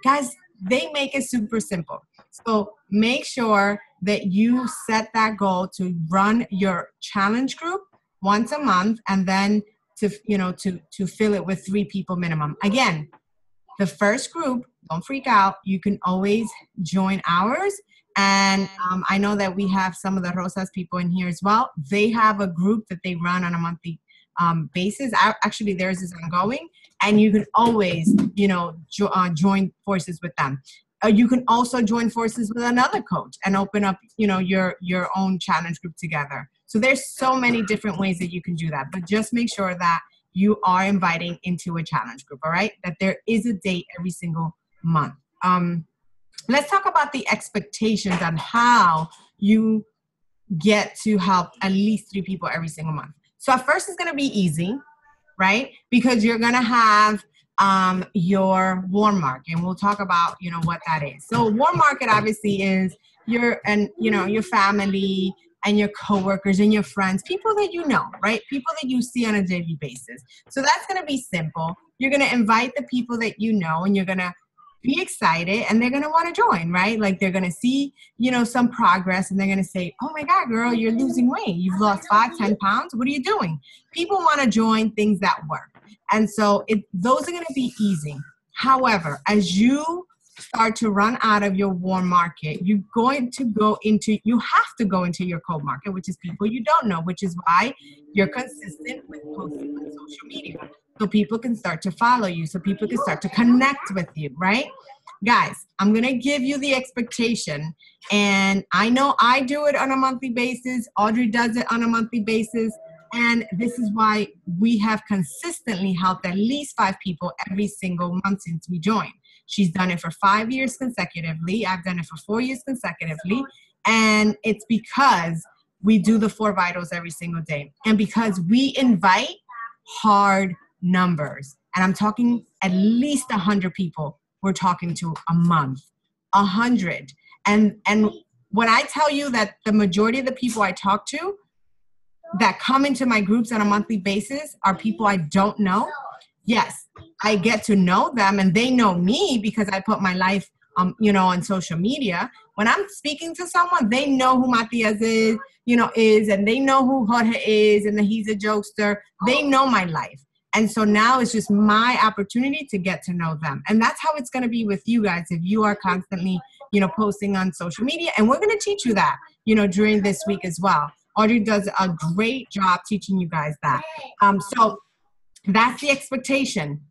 Guys, they make it super simple. So make sure that you set that goal to run your challenge group once a month, and then to fill it with 3 people minimum. Again, the first group, don't freak out. You can always join ours. And I know that we have some of the Rosas people in here as well. They have a group that they run on a monthly basis. Actually, theirs is ongoing. And you can always, join forces with them. You can also join forces with another coach and open up, your own challenge group together. So there's so many different ways that you can do that. But just make sure that you are inviting into a challenge group, all right? That there is a date every single month. Let's talk about the expectations on how you get to help at least 3 people every single month. So at first it's going to be easy, right? Because you're going to have your warm market, and we'll talk about, what that is. So warm market obviously is your family and your coworkers and your friends, people that you know, right? People that you see on a daily basis. So that's going to be simple. You're going to invite the people that you know, and you're going to be excited, and they're going to want to join, right? Like they're going to see, some progress, and they're going to say, oh my God, girl, you're losing weight. You've lost 5-10 pounds. What are you doing? People want to join things that work. And so those are going to be easy. However, as you start to run out of your warm market, you have to go into your cold market, which is people you don't know, which is why you're consistent with posting on social media. So people can start to follow you, so people can start to connect with you, right? Guys, I'm going to give you the expectation, and I know I do it on a monthly basis. Audrey does it on a monthly basis, and this is why we have consistently helped at least 5 people every single month since we joined. She's done it for 5 years consecutively. I've done it for 4 years consecutively, and it's because we do the 4 vitals every single day, and because we invite hard numbers. And I'm talking at least 100 people we're talking to a month, 100. And when I tell you that the majority of the people I talk to that come into my groups on a monthly basis are people I don't know, yes, I get to know them, and they know me because I put my life, on social media. When I'm speaking to someone, they know who Matias is, and they know who Jorge is, and that he's a jokester. They know my life. And so now it's just my opportunity to get to know them. And that's how it's going to be with you guys if you are constantly, posting on social media. And we're going to teach you that, during this week as well. Audrey does a great job teaching you guys that. So that's the expectation.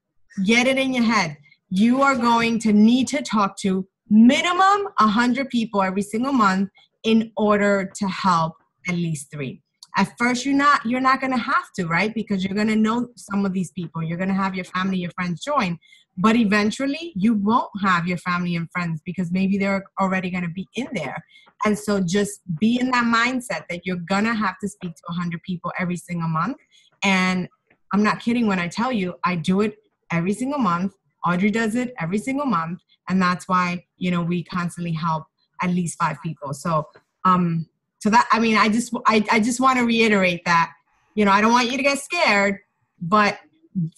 Get it in your head. You are going to need to talk to minimum 100 people every single month in order to help at least 3. At first, you're not going to have to, right? Because you're going to know some of these people. You're going to have your family, your friends join. But eventually, you won't have your family and friends because maybe they're already going to be in there. And so just be in that mindset that you're going to have to speak to 100 people every single month. And I'm not kidding when I tell you, I do it every single month. Audrey does it every single month. And that's why, we constantly help at least 5 people. So that, I just want to reiterate that, I don't want you to get scared, but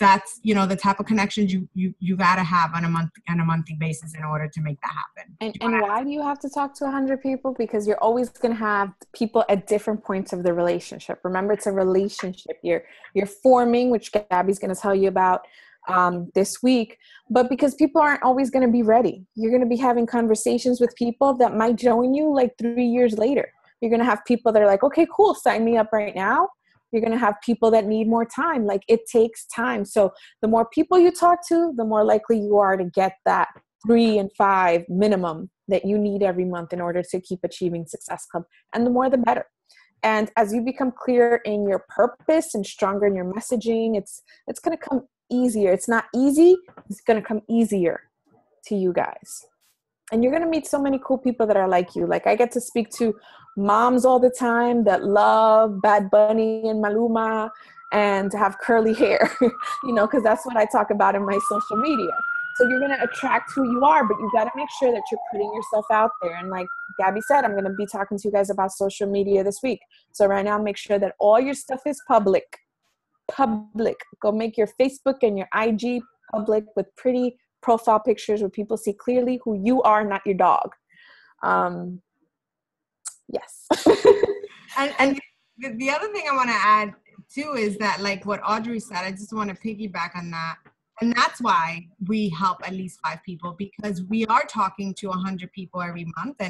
that's, the type of connections you got to have on a monthly basis in order to make that happen. And why do you have to talk to 100 people? Because you're always going to have people at different points of the relationship. Remember, it's a relationship you're forming, which Gabby's going to tell you about this week. But because people aren't always going to be ready, you're going to be having conversations with people that might join you like 3 years later. You're going to have people that are like, okay, cool, sign me up right now. You're going to have people that need more time. Like, it takes time. So the more people you talk to, the more likely you are to get that 3 and 5 minimum that you need every month in order to keep achieving Success Club. And the more, the better. And as you become clear in your purpose and stronger in your messaging, it's going to come easier. It's not easy. It's going to come easier to you guys. And you're going to meet so many cool people that are like you. Like, I get to speak to moms all the time that love Bad Bunny and Maluma and have curly hair, because that's what I talk about in my social media. So you're going to attract who you are, but you got to make sure that you're putting yourself out there. And like Gabby said, I'm going to be talking to you guys about social media this week. So right now, make sure that all your stuff is public. Go make your Facebook and your IG public with pretty profile pictures where people see clearly who you are, not your dog. Yes. and the other thing I want to add too is that, like what Audrey said, I just want to piggyback on that. And that's why we help at least 5 people, because we are talking to 100 people every month.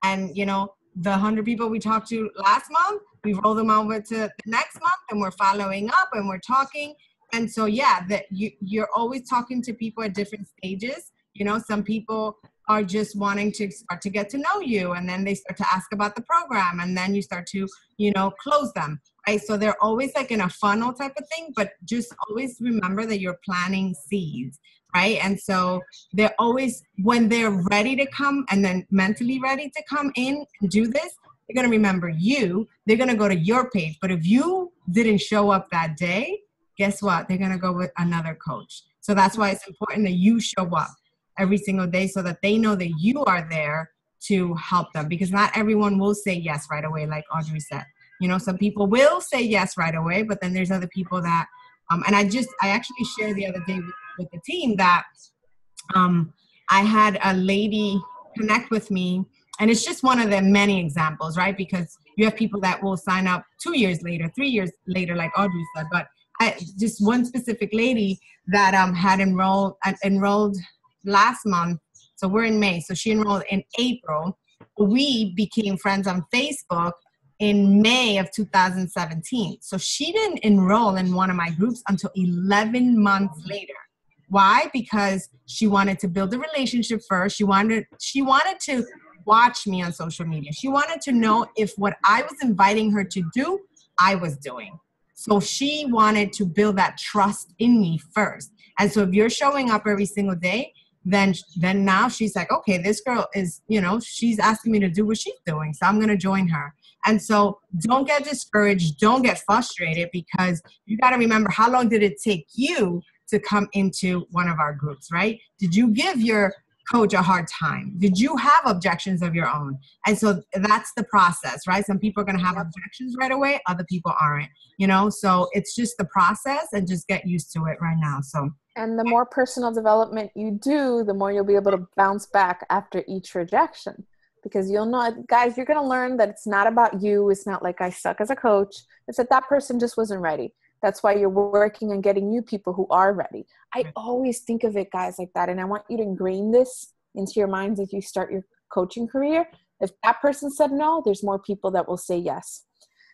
And you know, the 100 people we talked to last month, we roll them over to the next month, and we're following up and we're talking. And so, yeah, that you're always talking to people at different stages. You know, some people are just wanting to start to get to know you, and then they start to ask about the program, and then you start to, you know, close them, right? So they're always like in a funnel type of thing, but just always remember that you're planting seeds, right? And so they're always, when they're ready to come and then mentally ready to come in and do this, they're going to remember you. They're going to go to your page. But if you didn't show up that day, guess what? They're going to go with another coach. So that's why it's important that you show up every single day, so that they know that you are there to help them, because not everyone will say yes right away, like Audrey said. You know, some people will say yes right away, but then there's other people that, and I actually shared the other day with the team that I had a lady connect with me, and it's just one of the many examples, right? Because you have people that will sign up 2 years later, 3 years later, like Audrey said, but just one specific lady that had enrolled last month. So we're in May. So she enrolled in April. We became friends on Facebook in May of 2017. So she didn't enroll in one of my groups until 11 months later. Why? Because she wanted to build a relationship first. She wanted to watch me on social media. She wanted to know if what I was inviting her to do, I was doing. So she wanted to build that trust in me first. And so if you're showing up every single day, then now she's like, okay, this girl is, you know, she's asking me to do what she's doing, so I'm going to join her. And so don't get discouraged. Don't get frustrated, because you got to remember, how long did it take you to come into one of our groups, right? Did you give your coach a hard time? Did you have objections of your own? And so that's the process, right? Some people are going to have objections right away. Other people aren't, you know? So it's just the process, and just get used to it right now. So. And the more personal development you do, the more you'll be able to bounce back after each rejection. Because you'll know, guys, you're going to learn that it's not about you. It's not like I suck as a coach. It's that person just wasn't ready. That's why you're working on getting new people who are ready. I always think of it, guys, like that. And I want you to ingrain this into your minds as you start your coaching career. If that person said no, there's more people that will say yes.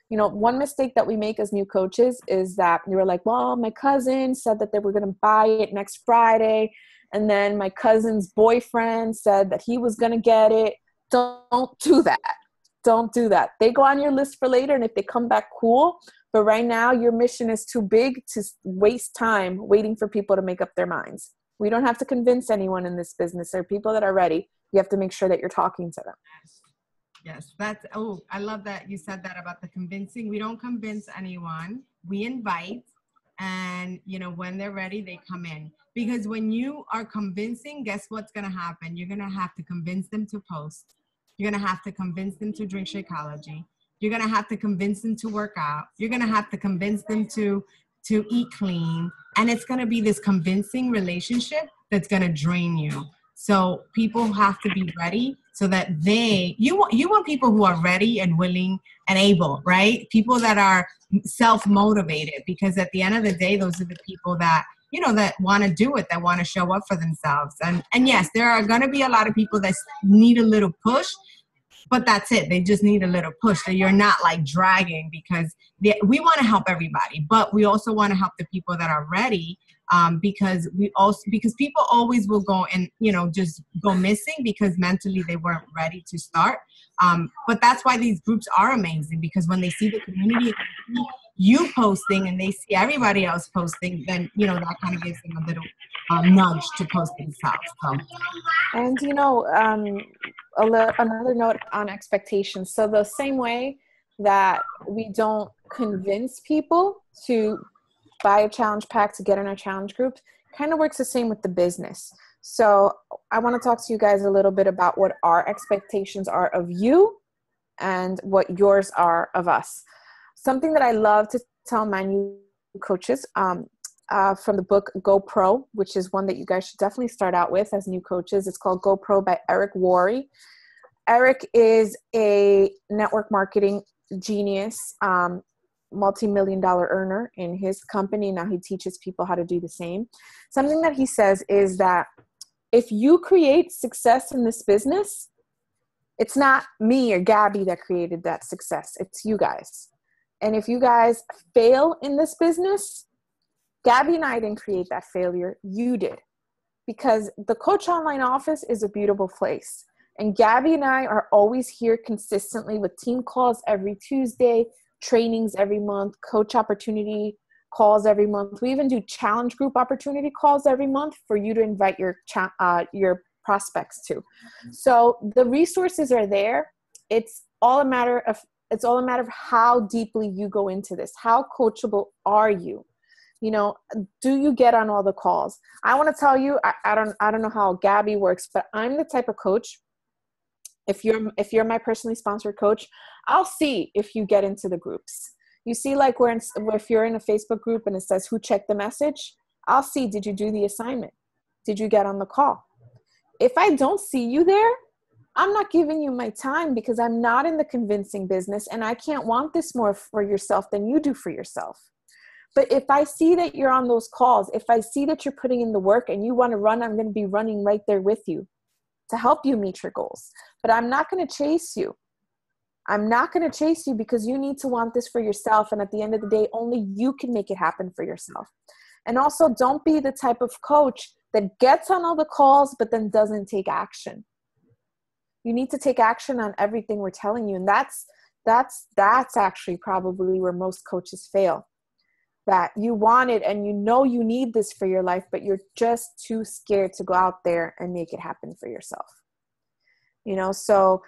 You know, one mistake that we make as new coaches is that you were like, well, my cousin said that they were going to buy it next Friday. And then my cousin's boyfriend said that he was going to get it. Don't do that. Don't do that. They go on your list for later. And if they come back, cool. But right now, your mission is too big to waste time waiting for people to make up their minds. We don't have to convince anyone in this business. There are people that are ready. You have to make sure that you're talking to them. Yes, I love that you said that about the convincing. We don't convince anyone. We invite, and, you know, when they're ready, they come in. Because when you are convincing, guess what's going to happen? You're going to have to convince them to post. You're going to have to convince them to drink Shakeology. You're going to have to convince them to work out. You're going to have to convince them to eat clean. And it's going to be this convincing relationship that's going to drain you. So people have to be ready, so that you want people who are ready and willing and able, right? People that are self-motivated, because at the end of the day, those are the people that, you know, that want to do it, that want to show up for themselves. And yes, there are going to be a lot of people that need a little push, but that's it. They just need a little push. So you're not like dragging, because we want to help everybody, but we also want to help the people that are ready. Because people always will go and, you know, just go missing because mentally they weren't ready to start. But that's why these groups are amazing, because when they see the community, you posting, and they see everybody else posting, then, you know, that kind of gives them a little nudge to post themselves. So. And, you know, another note on expectations. So the same way that we don't convince people to buy a challenge pack to get in our challenge group, kind of works the same with the business. So I want to talk to you guys a little bit about what our expectations are of you and what yours are of us. Something that I love to tell my new coaches from the book Go Pro, which is one that you guys should definitely start out with as new coaches. It's called Go Pro by Eric Worre. Eric is a network marketing genius. multi-million-dollar earner in his company. Now he teaches people how to do the same. Something that he says is that if you create success in this business, it's not me or Gabby that created that success. It's you guys. And if you guys fail in this business, Gabby and I didn't create that failure. You did. Because the Coach Online office is a beautiful place. And Gabby and I are always here consistently with team calls every Tuesday, trainings every month, coach opportunity calls every month. We even do challenge group opportunity calls every month for you to invite your prospects to. So the resources are there. It's all a matter of how deeply you go into this. How coachable are you? You know, do you get on all the calls? I want to tell you, I don't know how Gabby works, but I'm the type of coach. If you're my personally sponsored coach, I'll see if you get into the groups. You see, like if you're in a Facebook group and it says who checked the message, I'll see, did you do the assignment? Did you get on the call? If I don't see you there, I'm not giving you my time because I'm not in the convincing business and I can't want this more for yourself than you do for yourself. But if I see that you're on those calls, if I see that you're putting in the work and you want to run, I'm going to be running right there with you to help you meet your goals. But I'm not going to chase you. I'm not going to chase you because you need to want this for yourself. And at the end of the day, only you can make it happen for yourself. And also, don't be the type of coach that gets on all the calls, but then doesn't take action. You need to take action on everything we're telling you. And that's actually probably where most coaches fail. That you want it and you know you need this for your life, but you're just too scared to go out there and make it happen for yourself. You know, so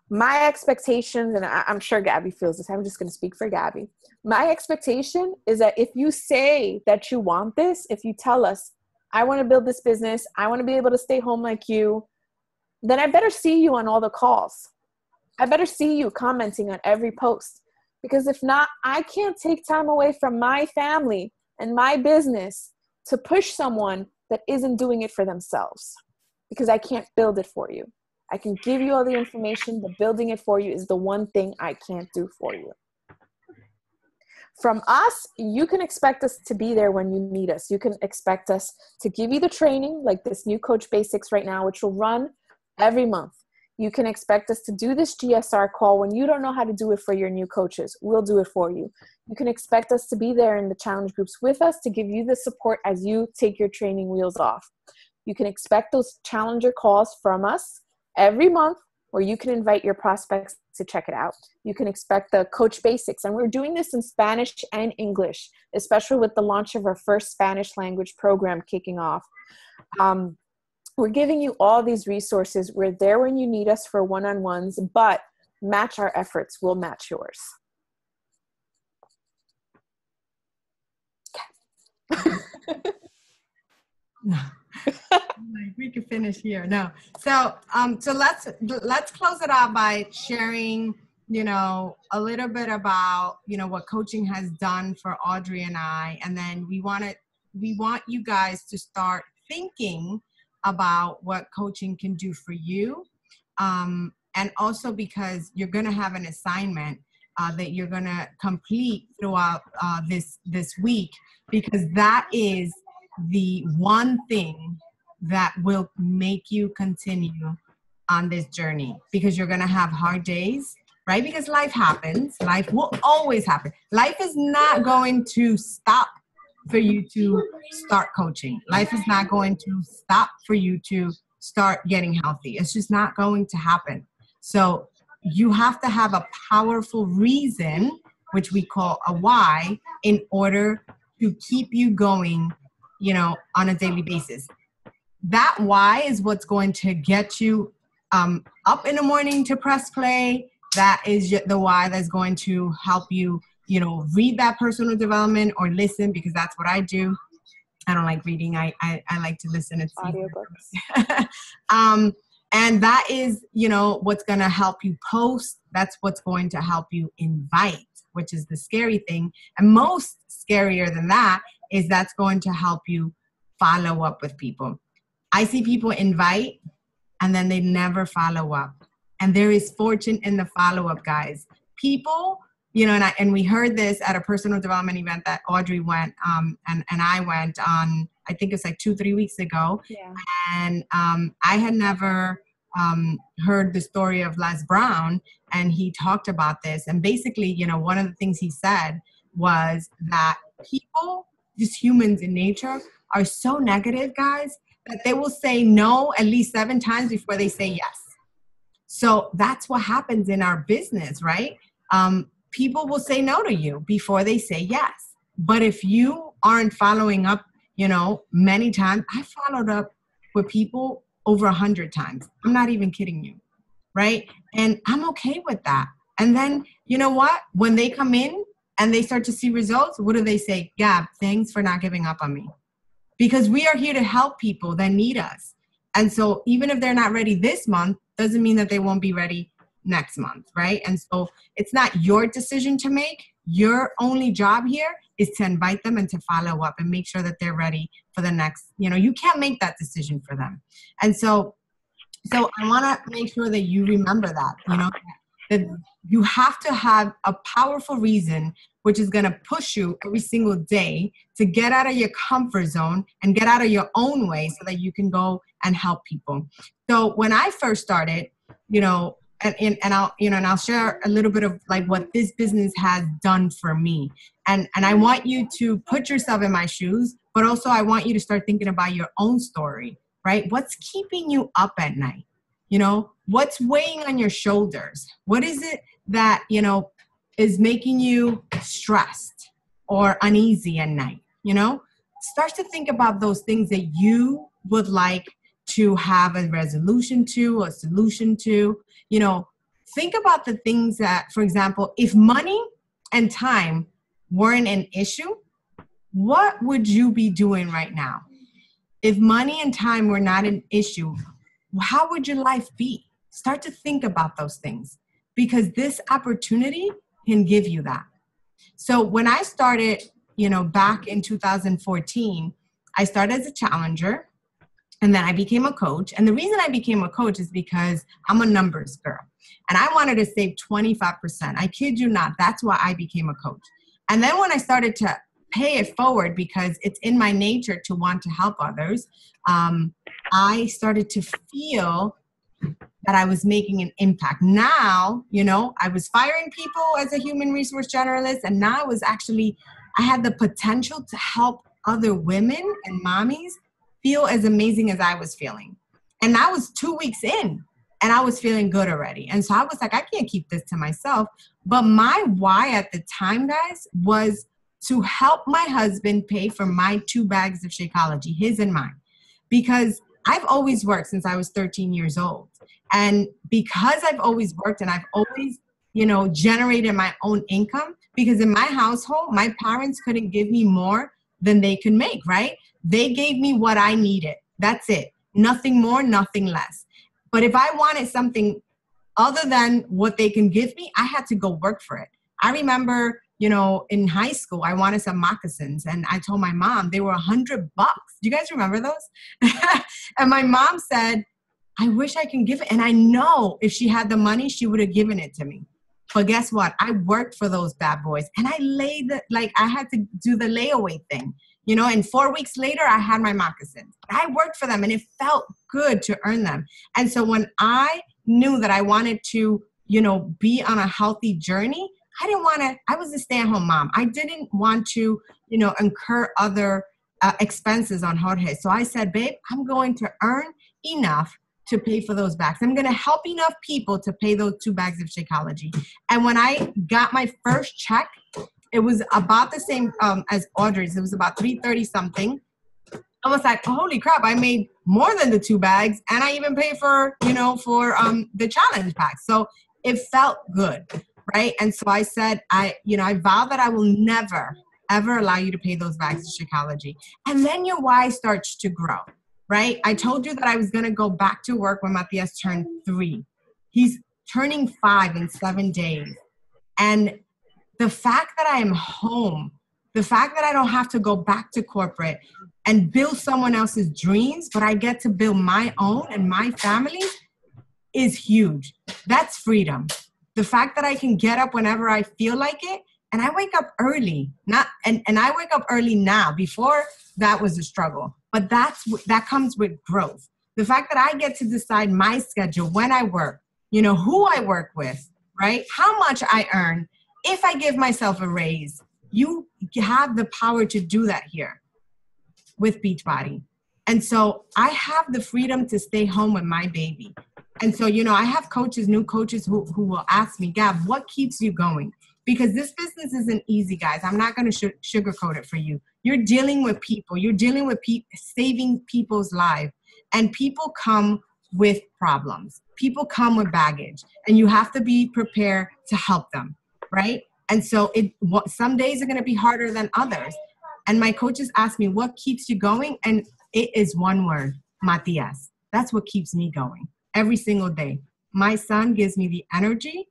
my expectations, and I'm sure Gabby feels this, I'm just going to speak for Gabby. My expectation is that if you say that you want this, if you tell us, I want to build this business, I want to be able to stay home like you, then I better see you on all the calls. I better see you commenting on every post. Because if not, I can't take time away from my family and my business to push someone that isn't doing it for themselves. Because I can't build it for you. I can give you all the information, but building it for you is the one thing I can't do for you. From us, you can expect us to be there when you need us. You can expect us to give you the training, like this new Coach Basics right now, which will run every month. You can expect us to do this GSR call when you don't know how to do it for your new coaches. We'll do it for you. You can expect us to be there in the challenge groups with us to give you the support as you take your training wheels off. You can expect those challenger calls from us every month where you can invite your prospects to check it out. You can expect the Coach Basics. And we're doing this in Spanish and English, especially with the launch of our first Spanish language program kicking off. We're giving you all these resources. We're there when you need us for one-on-ones, but match our efforts. We'll match yours. No. We can finish here. No. So let's close it out by sharing, a little bit about, what coaching has done for Audrey and I. And then we want you guys to start thinking about what coaching can do for you. And also because you're going to have an assignment that you're going to complete throughout this week, because that is the one thing that will make you continue on this journey, because you're going to have hard days, right? Because life happens. Life will always happen. Life is not going to stop for you to start coaching. Life is not going to stop for you to start getting healthy. It's just not going to happen. So you have to have a powerful reason, which we call a why, in order to keep you going, on a daily basis. That why is what's going to get you up in the morning to press play. That is the why that's going to help you, read that personal development or listen, because that's what I do. I don't like reading. I like to listen. It's audiobooks. And that is, what's going to help you post. That's what's going to help you invite, which is the scary thing. And most scarier than that is that's going to help you follow up with people. I see people invite and then they never follow up. And there is fortune in the follow-up, guys. People, and we heard this at a personal development event that Audrey went, and I went on, I think it's like 2-3 weeks ago. Yeah. And I had never heard the story of Les Brown, and he talked about this. And basically, one of the things he said was that people, just humans in nature, are so negative, guys, that they will say no at least 7 times before they say yes. So that's what happens in our business, right? People will say no to you before they say yes. But if you aren't following up, many times, I followed up with people over 100 times. I'm not even kidding you, right? And I'm okay with that. And then, you know what? When they come in and they start to see results, what do they say? Gab, thanks for not giving up on me. Because we are here to help people that need us. And so even if they're not ready this month, doesn't mean that they won't be ready next month, right? And so it's not your decision to make. Your only job here is to invite them and to follow up and make sure that they're ready for the next, you can't make that decision for them. And so I want to make sure that you remember that, that you have to have a powerful reason which is going to push you every single day to get out of your comfort zone and get out of your own way so that you can go and help people. So when I first started, and I'll share a little bit of like what this business has done for me. And I want you to put yourself in my shoes, but also I want you to start thinking about your own story, right? What's keeping you up at night? What's weighing on your shoulders? What is it that, is making you stressed or uneasy at night? Start to think about those things that you would like to have a resolution to, a solution to. Think about the things that, for example, if money and time weren't an issue, what would you be doing right now? If money and time were not an issue, how would your life be? Start to think about those things, because this opportunity can give you that. So when I started, back in 2014, I started as a challenger, and then I became a coach. And the reason I became a coach is because I'm a numbers girl. And I wanted to save 25%. I kid you not. That's why I became a coach. And then when I started to pay it forward, because it's in my nature to want to help others, I started to feel that I was making an impact. Now, I was firing people as a human resource generalist. And now I had the potential to help other women and mommies feel as amazing as I was feeling. And I was 2 weeks in and I was feeling good already. And so I was like, I can't keep this to myself. But my why at the time, guys, was to help my husband pay for my 2 bags of Shakeology, his and mine. Because I've always worked since I was 13 years old. And because I've always worked and I've always, generated my own income, because in my household, my parents couldn't give me more than they could make, right? They gave me what I needed. That's it. Nothing more, nothing less. But if I wanted something other than what they can give me, I had to go work for it. I remember, in high school, I wanted some moccasins, and I told my mom they were $100. Do you guys remember those? And my mom said, I wish I can give it. And I know if she had the money, she would have given it to me. But guess what? I worked for those bad boys, and I had to do the layaway thing, and 4 weeks later I had my moccasins. I worked for them and it felt good to earn them. And so when I knew that I wanted to, be on a healthy journey, I was a stay-at-home mom. I didn't want to, incur other expenses on Jorge. So I said, babe, I'm going to earn enough to pay for those bags. I'm going to help enough people to pay those 2 bags of Shakeology. And when I got my first check, it was about the same as Audrey's. It was about $330 something. I was like, holy crap, I made more than the 2 bags. And I even paid for, the challenge pack. So it felt good, right? And so I said, I vow that I will never, ever allow you to pay those bags of Shakeology. And then your why starts to grow. Right? I told you that I was going to go back to work when Matthias turned 3. He's turning 5 in 7 days. And the fact that I am home, the fact that I don't have to go back to corporate and build someone else's dreams, but I get to build my own and my family is huge. That's freedom. The fact that I can get up whenever I feel like it, and I wake up early, and I wake up early now. Before, that was a struggle, but that comes with growth. The fact that I get to decide my schedule, when I work, who I work with, right? How much I earn. If I give myself a raise, you have the power to do that here with Beachbody. And so I have the freedom to stay home with my baby. And so, I have new coaches who will ask me, Gab, what keeps you going? Because this business isn't easy, guys. I'm not going to sugarcoat it for you. You're dealing with people. You're dealing with saving people's lives. And people come with problems. People come with baggage. And you have to be prepared to help them, right? And so some days are going to be harder than others. And my coaches ask me, what keeps you going? And it is one word, Matias. That's what keeps me going every single day. My son gives me the energy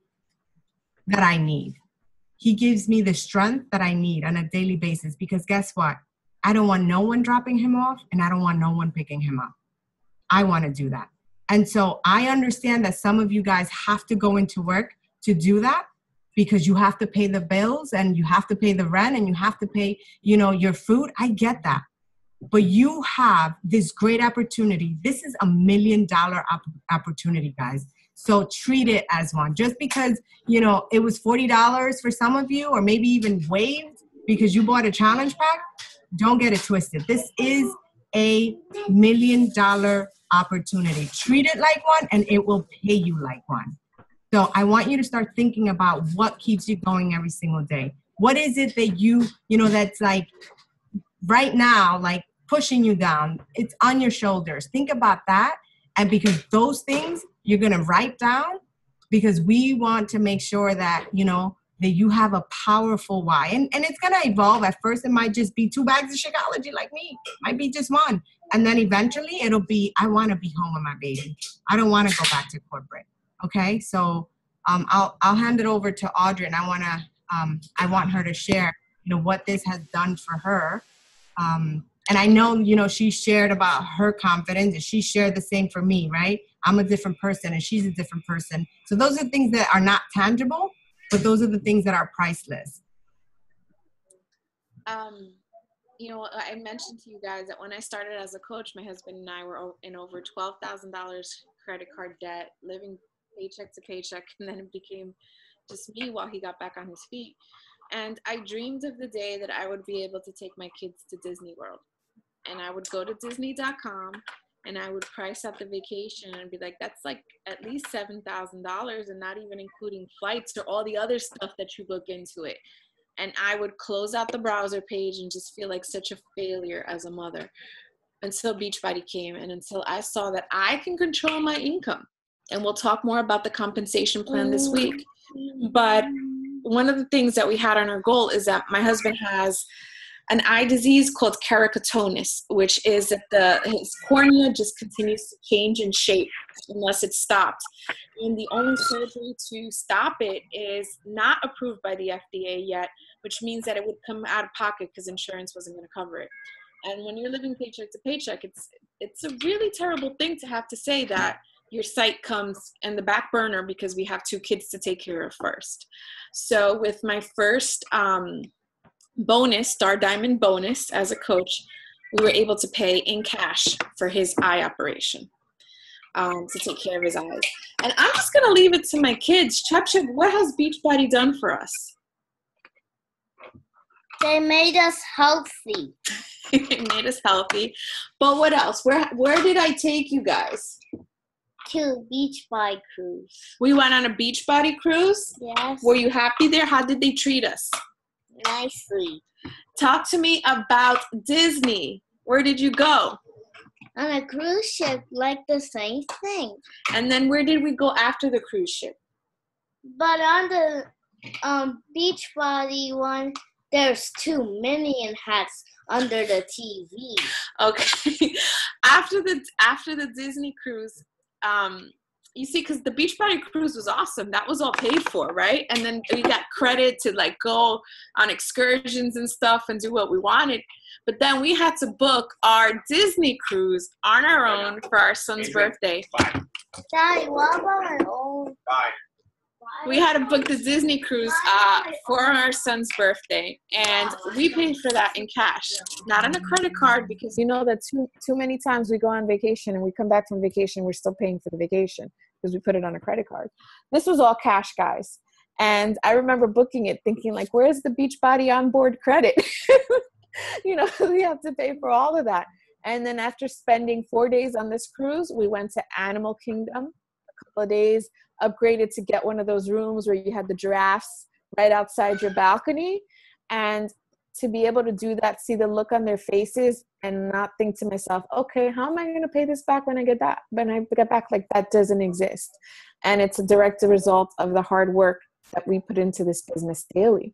that I need. He gives me the strength that I need on a daily basis, because guess what? I don't want no one dropping him off, and I don't want no one picking him up. I want to do that. And so I understand that some of you guys have to go into work to do that, because you have to pay the bills and you have to pay the rent and you have to pay, your food. I get that. But you have this great opportunity. This is $1 million opportunity, guys. So treat it as one. Just because, it was $40 for some of you, or maybe even waived because you bought a challenge pack, don't get it twisted. This is a $1 million opportunity. Treat it like one, and it will pay you like one. So I want you to start thinking about what keeps you going every single day. What is it that that's like right now, like pushing you down? It's on your shoulders. Think about that. And because those things you're going to write down, because we want to make sure that, that you have a powerful why. And it's going to evolve. At first, it might just be 2 bags of Shakeology like me. It might be just one. And then eventually it'll be, I want to be home with my baby. I don't want to go back to corporate. Okay. So I'll hand it over to Audrey, and I want her to share, what this has done for her. And I know, she shared about her confidence, and she shared the same for me, right? I'm a different person and she's a different person. So those are things that are not tangible, but those are the things that are priceless. I mentioned to you guys that when I started as a coach, my husband and I were in over $12,000 credit card debt, living paycheck to paycheck, and then it became just me while he got back on his feet. And I dreamed of the day that I would be able to take my kids to Disney World. And I would go to Disney.com and I would price out the vacation and be like, that's like at least $7,000, and not even including flights or all the other stuff that you look into it. And I would close out the browser page and just feel like such a failure as a mother until Beachbody came, and until I saw that I can control my income. And we'll talk more about the compensation plan this week. But one of the things that we had on our goal is that my husband has an eye disease called keratoconus, which is that his cornea just continues to change in shape unless it's stopped. And the only surgery to stop it is not approved by the FDA yet, which means that it would come out of pocket because insurance wasn't going to cover it. And when you're living paycheck to paycheck, it's a really terrible thing to have to say that your sight comes in the back burner because we have 2 kids to take care of first. So with my first bonus, Star Diamond bonus as a coach, we were able to pay in cash for his eye operation to take care of his eyes. And I'm just going to leave it to my kids. Chep, what has Beachbody done for us? They made us healthy. It made us healthy. But what else? Where did I take you guys? To Beachbody cruise. We went on a Beachbody cruise? Yes. Were you happy there? How did they treat us? Nicely. Talk to me about Disney. Where did you go? On a cruise ship, like the same thing. And then where did we go after the cruise ship? But on the Beachbody one, there's 2 Minion hats under the TV. Okay. After the Disney cruise, you see, because the Beachbody cruise was awesome. That was all paid for, right? And then we got credit to like go on excursions and stuff and do what we wanted. But then we had to book our Disney cruise on our own for our son's birthday. Daddy, what about my own? we had to book the Disney cruise for our son's birthday, and we paid for that in cash, not on a credit card, because You know that too many times we go on vacation and we come back from vacation, we're still paying for the vacation because we put it on a credit card. This was all cash, guys. And I remember booking it thinking like, where's the Beachbody onboard credit? You know, we have to pay for all of that. And then after spending 4 days on this cruise, we went to Animal Kingdom, a couple of days, upgraded to get one of those rooms where you had the giraffes right outside your balcony. And to be able to do that, see the look on their faces and not think to myself, okay, how am I going to pay this back when I get back? When I get back, like that doesn't exist. And it's a direct result of the hard work that we put into this business daily.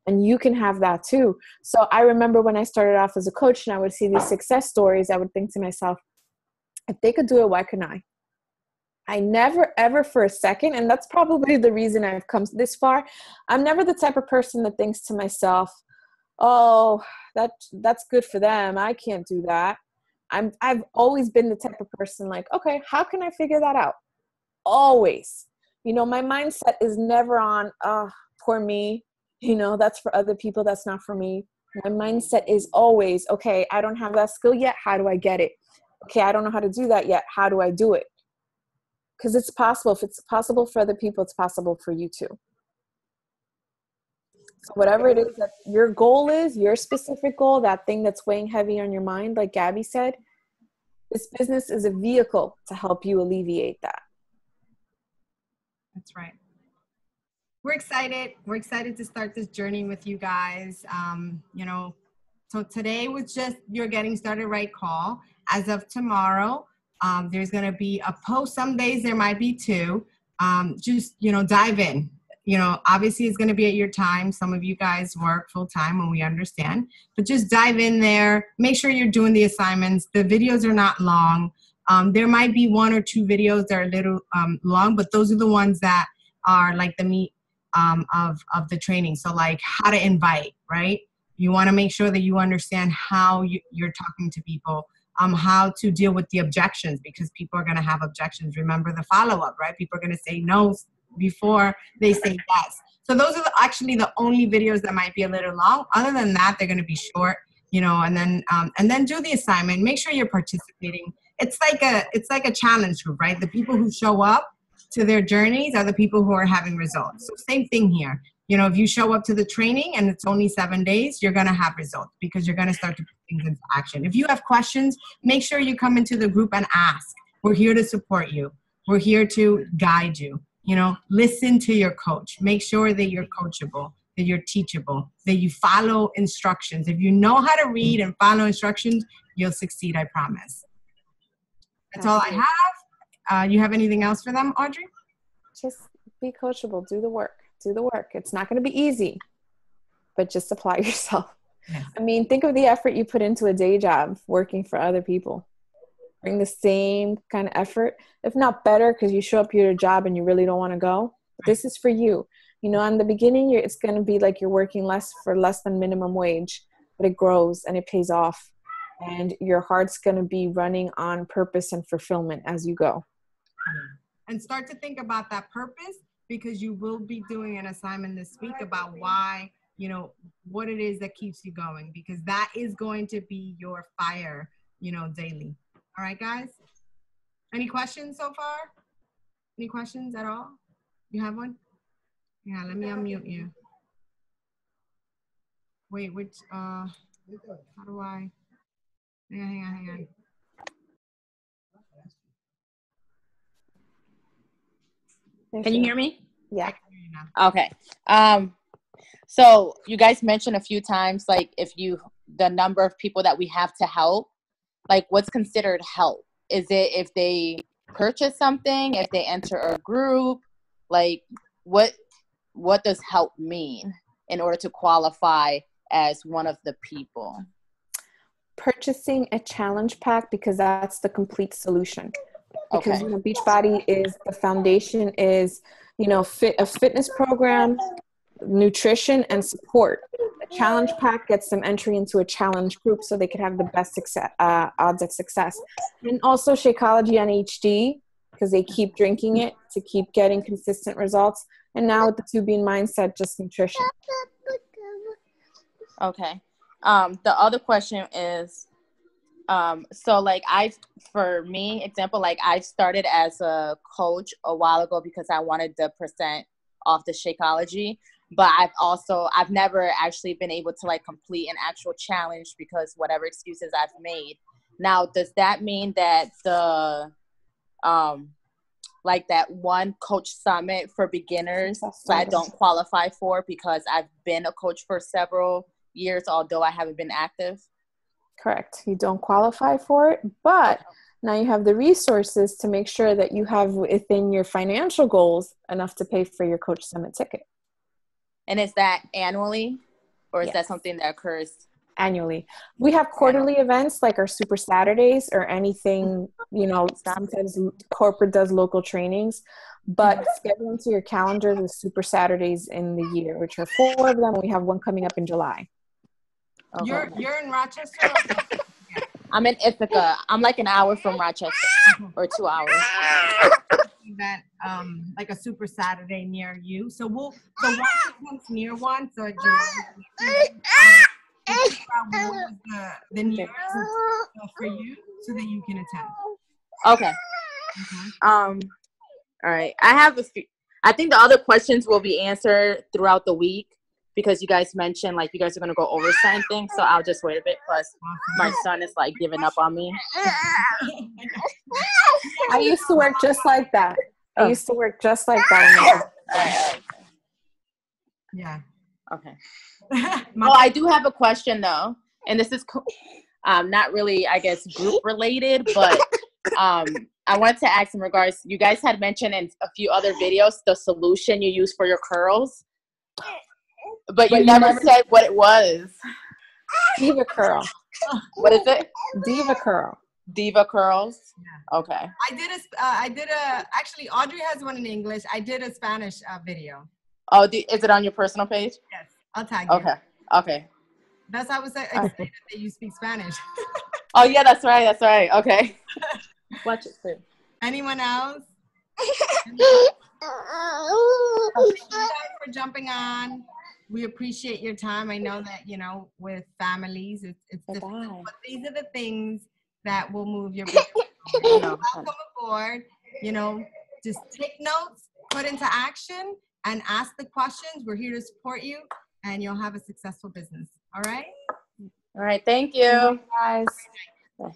And you can have that too. So I remember when I started off as a coach and I would see these success stories, I would think to myself, if they could do it, why couldn't I? I never, ever for a second, and that's probably the reason I've come this far, I'm never the type of person that thinks to myself, oh, that's good for them. I can't do that. I've always been the type of person like, okay, how can I figure that out? Always. You know, my mindset is never on, poor me. You know, that's for other people. That's not for me. My mindset is always, okay, I don't have that skill yet. How do I get it? Okay, I don't know how to do that yet. How do I do it? Because it's possible. If it's possible for other people, it's possible for you too. So whatever it is that your goal is, your specific goal, that thing that's weighing heavy on your mind, like Gabby said, this business is a vehicle to help you alleviate that. That's right. We're excited. We're excited to start this journey with you guys. You know, so today was just your Getting Started Right call. As of tomorrow, there's going to be a post. Some days there might be two. Just, you know, dive in. You know, obviously it's going to be at your time. Some of you guys work full time and we understand, but just dive in there. Make sure you're doing the assignments. The videos are not long. There might be one or two videos that are a little long, but those are the ones that are like the meat of the training. So like how to invite, right? You want to make sure that you understand how you're talking to people, how to deal with the objections, because people are going to have objections. Remember the follow-up, right? People are going to say no before they say yes. So those are actually the only videos that might be a little long. Other than that, they're going to be short, you know, and then do the assignment. Make sure you're participating. It's like a challenge group, right? The people who show up to their journeys are the people who are having results. So same thing here. You know, if you show up to the training and it's only 7 days, you're going to have results because you're going to start to put things into action. If you have questions, make sure you come into the group and ask. We're here to support you. We're here to guide you. You know, listen to your coach. Make sure that you're coachable, that you're teachable, that you follow instructions. If you know how to read and follow instructions, you'll succeed, I promise. That's all I have. You have anything else for them, Audrey? Just be coachable. Do the work. Do the work. It's not going to be easy, but just apply yourself. Yes. I mean, think of the effort you put into a day job working for other people. Bring the same kind of effort, if not better, because you show up to your job and you really don't want to go. This is for you. You know, in the beginning, it's going to be like you're working less than minimum wage, but it grows and it pays off. And your heart's going to be running on purpose and fulfillment as you go. And start to think about that purpose, because you will be doing an assignment this week about why, you know, what it is that keeps you going, because that is going to be your fire, you know, daily. All right, guys? Any questions so far? Any questions at all? You have one? Yeah, let me unmute you. Wait, which, how do I? Hang on. Can you hear me? Yeah. Okay. So you guys mentioned a few times, like the number of people that we have to help, like what's considered help? Is it if they purchase something, if they enter a group, like what does help mean in order to qualify as one of the people? Purchasing a challenge pack, because that's the complete solution. Because Okay. you know, Beachbody is the foundation is, you know, a fitness program, nutrition, and support. A challenge pack gets them entry into a challenge group so they could have the best success, odds of success. And also Shakeology on HD, because they keep drinking it to keep getting consistent results. And now with the 2 bean mindset, just nutrition. Okay. The other question is, so like for me, example, like I started as a coach a while ago because I wanted the percent off the Shakeology, but I've never actually been able to like complete an actual challenge because whatever excuses I've made. Now, does that mean that the, like that one coach summit for beginners I don't qualify for because I've been a coach for several years, although I haven't been active? Correct. You don't qualify for it, but now you have the resources to make sure that you have within your financial goals enough to pay for your Coach Summit ticket. And is that annually, or is Yes. that something that occurs Annually? We have quarterly events like our Super Saturdays or anything, sometimes corporate does local trainings, but schedule into your calendar the Super Saturdays in the year, which are 4 of them. And we have one coming up in July. Okay. You're in Rochester? I'm in Ithaca. I'm like an hour from Rochester, or 2 hours. Event, like a Super Saturday near you. So once it comes near one, so the nearest for you, so that you can attend. Okay. All right. I have a few. I think the other questions will be answered throughout the week, because you guys mentioned like you guys are going to go over certain things, so I'll just wait a bit. Plus, my son is like giving up on me. I used to work just like that. Yeah. Okay. Oh, I do have a question though, and this is not really, I guess, group related, but I wanted to ask in regards. You guys had mentioned in a few other videos the solution you use for your curls. But you never said what it was. Diva Curl. What is it? Diva Curl. Diva Curls? Yeah. Okay. Actually, Audrey has one in English. I did a Spanish video. Oh, is it on your personal page? Yes. I'll tag you. Okay. That's how I was excited that you speak Spanish. Oh, yeah, that's right. Okay. Watch it too. Anyone else? Thank you guys for jumping on. We appreciate your time. I know that, with families, it's difficult, but these are the things that will move your business forward. Welcome aboard. Just take notes, put into action, and ask the questions. We're here to support you, and you'll have a successful business. All right? All right. Thank you. Guys. Bye.